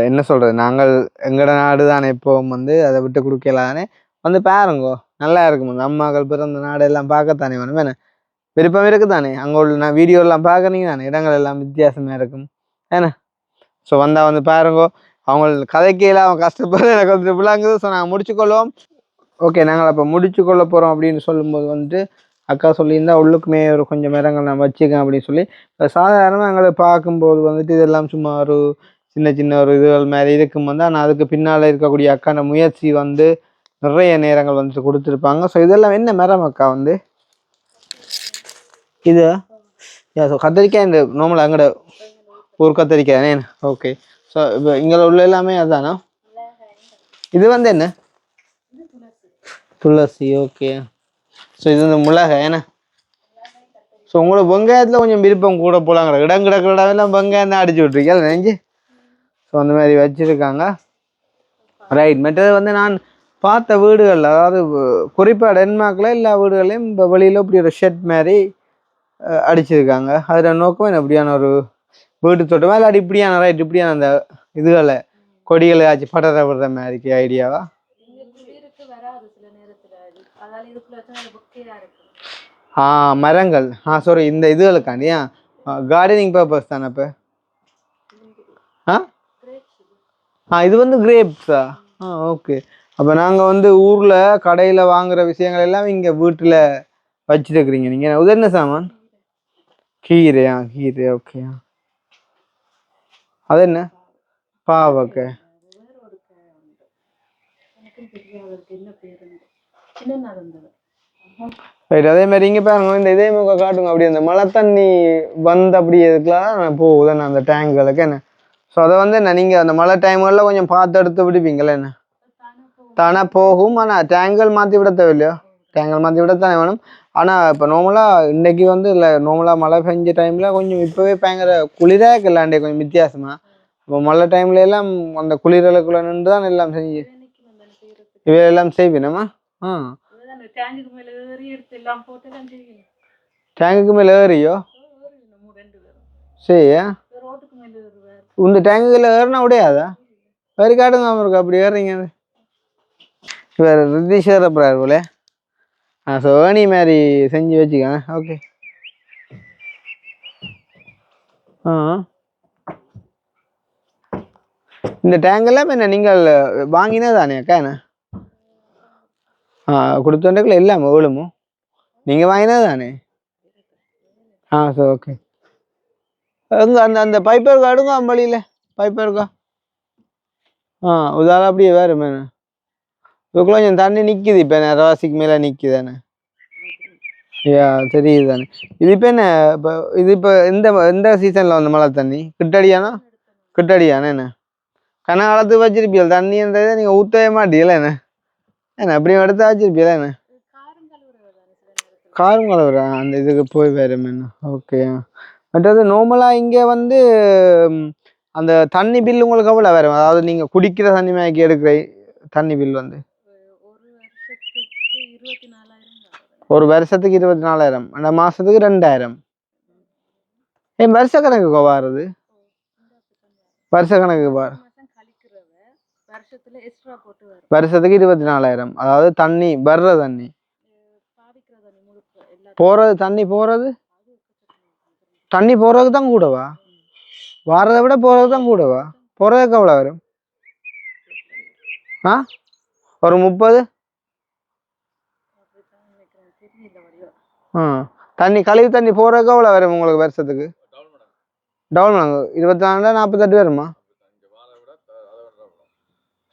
என்ன சொல்கிறது, நாங்கள் எங்களோட நாடு தானே, எப்போவும் வந்து அதை விட்டு கொடுக்கலானே வந்து பாருங்கோ, நல்லா இருக்கும். அந்த அம்மாக்கள் பிறந்த நாடெல்லாம் பார்க்கத்தானே வேணும். வேணே விருப்பம் இருக்குது தானே, அங்கே உள்ள நான் வீடியோலாம் பார்க்குறீங்க தானே, இடங்கள் எல்லாம் வித்தியாசமாக இருக்கும் ஏன்னா. ஸோ வந்தால் வந்து பாருங்கோ. அவங்க கதைக்கையில் அவன் கஷ்டப்படுறது எனக்கு வந்து விளாங்குது. ஸோ நாங்கள் முடிச்சுக்கொள்வோம். ஓகே, நாங்கள் அப்போ முடிச்சுக்கொள்ள போகிறோம் அப்படின்னு சொல்லும்போது வந்துட்டு அக்கா சொல்லியிருந்தா உள்ளுக்குமே ஒரு கொஞ்சம் மரங்கள் நான் வச்சுக்கேன் அப்படின்னு சொல்லி. இப்போ சாதாரணமாக எங்களை பார்க்கும்போது வந்துட்டு இதெல்லாம் சும்மா ஒரு சின்ன சின்ன ஒரு இதுகள் மாதிரி இருக்கும் வந்து. ஆனால் அதுக்கு பின்னால் இருக்கக்கூடிய அக்கான முயற்சி வந்து நிறைய நேரங்கள் வந்துட்டு கொடுத்துருப்பாங்க. ஸோ இதெல்லாம் என்ன மரம் அக்கா வந்து இது? ஸோ கத்திரிக்காய் இந்த நார்மல் அங்கட ஊர் கத்திரிக்காய். ஓகே, ஸோ இப்போ இங்கே உள்ள எல்லாமே அதுதானா? இது வந்து என்ன? துளசி. ஓகே, ஸோ இது வந்து மிளகாய் ஏன்னா. ஸோ உங்களுக்கு வெங்காயத்தில் கொஞ்சம் விருப்பம் கூட போகலாங்கிற இடம் கிடக்கிறெல்லாம் வெங்காயம் தான் அடிச்சு விட்ருக்கீங்க நெஞ்சு. ஸோ அந்த மாதிரி வச்சுருக்காங்க. ரைட். மற்றது வந்து நான் பார்த்த வீடுகளில், அதாவது குறிப்பாக டென்மார்க்கில் எல்லா வீடுகளையும் இப்போ வெளியில் இப்படி ஒரு ஷெட் மாதிரி அடிச்சிருக்காங்க. அதில் நோக்கம் எப்படியான ஒரு வீட்டு தோட்டமா இல்லாட்டி இப்படியான ரைட் இப்படியான அந்த இதுகளை கொடிகளை ஆச்சு படர விடுற மாதிரி ஐடியாவா? மரங்கள். சாரி, இந்த இதுகளுக்காண்டியா கார்டனிங் பர்பஸ் தானே இப்போ? இது வந்து கிரேப்ஸா? ஓகே. அப்போ நாங்கள் வந்து ஊரில் கடையில் வாங்குகிற விஷயங்கள் எல்லாம் இங்கே வீட்டில் வச்சுருக்குறீங்க நீங்கள். இது என்ன சாமான்? கீரையா? கீரை. ஓகே. அது என்ன? பாவக்காய். ரைட். அதே மாதிரி இங்கே பாருங்க, இந்த இதே முக காட்டுங்க. அப்படி அந்த மழை தண்ணி வந்து அப்படி இதுக்கெலாம் போகுதுண்ணா அந்த டேங்குகளுக்கு என்ன. ஸோ அதை வந்து என்ன நீங்கள் அந்த மழை டைம்களில் கொஞ்சம் பார்த்து எடுத்து விடுவீங்களே என்ன? தானே போகும். ஆனால் டேங்குகள் மாற்றி விட தேவையில்லையோ? டேங்குகள் மாற்றி விட தானே வேணும். ஆனால் இப்போ நார்மலாக இன்றைக்கி வந்து இல்லை, நார்மலாக மழை பெஞ்ச டைமில் கொஞ்சம் இப்போவே பயங்கர குளிராக இருக்கலாண்டே கொஞ்சம் வித்தியாசமாக. இப்போ மழை டைம்ல எல்லாம் அந்த குளிரலுக்குள்ளே நின்று தான் எல்லாம் செஞ்சு இவையெல்லாம் செய்வினமா. டேங்குக்கு மேலே ஏறியோ? சரியா, இந்த டேங்குல ஏறினா உடையாதா? வேறு காட்டுங்க அவருக்கு அப்படி ஏறுறீங்க. வேறு ரித்திஷ் ஏறப்படாரு போல. ஸோ ஏணி மாதிரி செஞ்சு வச்சுக்கேன். ஓகே. இந்த டேங்கெல்லாம் என்ன நீங்கள் வாங்கினா தானே அக்கா என்ன? கொடுத்தோண்டக்குள்ள இல்லாமல் எவ்வளமோ நீங்கள் வாங்கினா தானே? சரி, ஓகே. எங்கே அந்த அந்த பைப்பர் காடுங்க அம்பளியில் பைப்பர் இருக்கா? உதாரணம் அப்படியே வேறு மேலே இதுக்குள்ள கொஞ்சம் தண்ணி நிற்கிது. இப்போ என்ன ராசிக்கு மேலே நிற்கிதானே? தெரியுது தானே. இது இப்போ என்ன இப்போ இது இப்போ எந்த சீசனில் வந்து மழை தண்ணி கிட்டடியானா? கிட்டடியானே என்ன கனகாலத்துக்கு வச்சிருப்பீங்க தண்ணின்றதை நீங்கள் ஊற்றவே மாட்டீங்களா என்ன? என்ன அப்படியும் எடுத்து வச்சிருப்பீங்களா என்ன? காரும் கலவரா அந்த இதுக்கு போய் வேறு என்ன? ஓகே. மற்றது நார்மலாக இங்கே வந்து அந்த தண்ணி பில் உங்களுக்கு எவ்வளோ வேறு? அதாவது நீங்கள் குடிக்கிற தண்ணி மேய்க்கு எடுக்கிற தண்ணி பில் வந்து ஒரு வருஷத்துக்கு 24,000, அந்த மாதத்துக்கு 2,000. வருஷ கணக்கு வாருது? வருஷ கணக்கு பாரு, வருஷத்துக்கு 24,000. அதாவது தண்ணி வர்ற தண்ணி போகிறது, தண்ணி போகிறது, தண்ணி போகிறதுக்கு தான் கூடவா? வாரதை விட போகிறது தான் கூடவா? போகிறதுக்கு எவ்வளோ வரும்? ஒரு 30. தண்ணி கழிவு தண்ணி போகிறதுக்கு எவ்வளோ வரும் உங்களுக்கு வருஷத்துக்கு? டவுன் வாங்க 24 48 வருமா?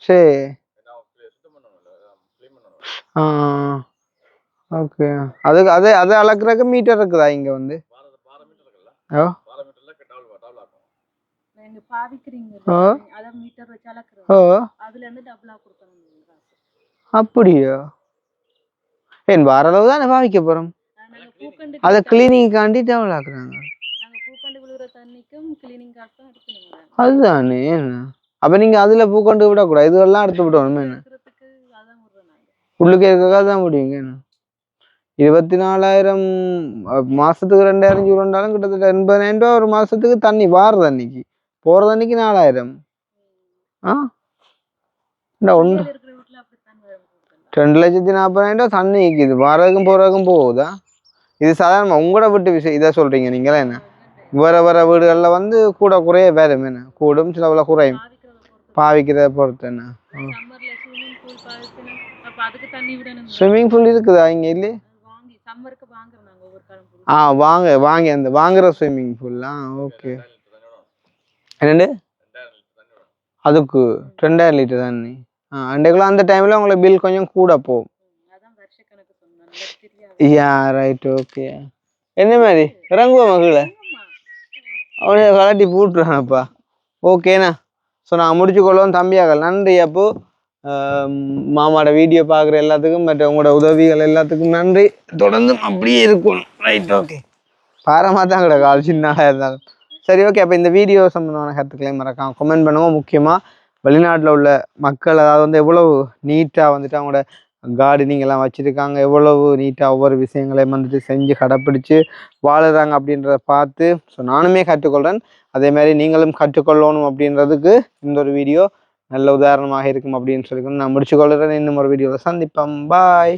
சரி. ஓகே. அதுக்கு அதை அளக்குறதுக்கு மீட்டர் இருக்குதா இங்கே வந்து? அப்படியோ? ஏன் வாரளவு தானே பாவிக்க போகிறோம். அதை கிளீனிங்காண்டி டவுன் ஆக்குறாங்க. தண்ணிக்கும் கிளீனிங் காசும் எடுக்கணும் அதுதானே அப்போ நீங்கள் அதில் பூ கொண்டு விடக்கூடாது இதுவெல்லாம் எடுத்து விடணும் என்ன இருக்கிறதுக்கு அதான் விடுறோம் நாங்கள். உள்ளுக்கு இருக்கக்காக தான் முடியுங்க என்ன 24,000 மாசத்துக்கு 2,000 ரூபாண்டாலும் கிட்டத்தட்ட 80,000 ரூபா ஒரு மாசத்துக்கு தண்ணி வார தண்ணிக்கு போற தண்ணிக்கு 4,000 ஆ ஒன்று வெளியில இருக்கிற வீட்டுல அப்படித்தான் வேணும் கொடுக்கலாம். 2,40,000 ரூபா தண்ணி நிற்கிது வாரதுக்கும் போறதுக்கும் போகுதா இது சாதாரண உங்களோட வீட்டு விஷயம் இதை சொல்றீங்க நீங்களா என்ன வேற வேற வீடுகளில் வந்து கூட குறைய வேறு என்ன கூடும் சிலவில் குறையும் பாவிக்கிறத பாவிக்கிறத பொறுத்து பொறுத்து என்ன சம்மர்ல ஸ்விம்மிங் பூல் பாவிக்கணும் அப்ப அதுக்கு தண்ணி விடணும் ஸ்விம்மிங் பூல் இருக்குதா இங்கே இல்லையே வாங்கி சம்மருக்கு வாங்குறோம் நாங்க ஒவ்வொரு காலம் வாங்கி அந்த வாங்குற ஸ்விம்மிங் பூல்லாம் ஓகே என்னண்டு அதுக்கு 2,000 லிட்டர் தண்ணி அன்றைக்குள்ள அந்த டைமில் உங்களுக்கு பில் கொஞ்சம் கூட போகும் அதான் வருஷக்கணக்கு சொன்னேன் யா ரைட் ஓகே என்ன மாதிரி இறங்குவோம் மகளை அவனே கலட்டி போட்டுருவானப்பா ஓகேண்ணா ஸோ நான் முடிச்சுக்கொள்வோம் தம்பியாகல் நன்றி அப்போ மாமாவோட வீடியோ பார்க்குற எல்லாத்துக்கும் மற்ற உங்களோட உதவிகள் எல்லாத்துக்கும் நன்றி தொடர்ந்து அப்படியே இருக்கணும் ரைட் ஓகே பாரமாக தான் கிடக்கு ஆள் சின்னதாக இருந்தாலும் சரி ஓகே அப்போ இந்த வீடியோ சம்மந்தமான கருத்துக்களையும் மறக்காம கமெண்ட் பண்ணுவோம் முக்கியமாக வெளிநாட்டில் உள்ள மக்கள் அதாவது வந்து எவ்வளவு நீட்டாக வந்துட்டு அவங்களோட கார்டனிங் எல்லாம் வச்சுருக்காங்க எவ்வளவு நீட்டாக ஒவ்வொரு விஷயங்களையும் வந்துட்டு செஞ்சு கடைப்பிடிச்சு வாழுறாங்க அப்படின்றத பார்த்து ஸோ நானுமே கற்றுக்கொள்கிறேன் அதே மாதிரி நீங்களும் கற்றுக்கொள்ளணும் அப்படின்றதுக்கு இந்த ஒரு வீடியோ நல்ல உதாரணமாக இருக்கும் அப்படின்னு சொல்லிக்கணும் நான் முடிச்சுக்கொள்கிறேன் இன்னும் ஒரு வீடியோவில் சந்திப்போம் பாய்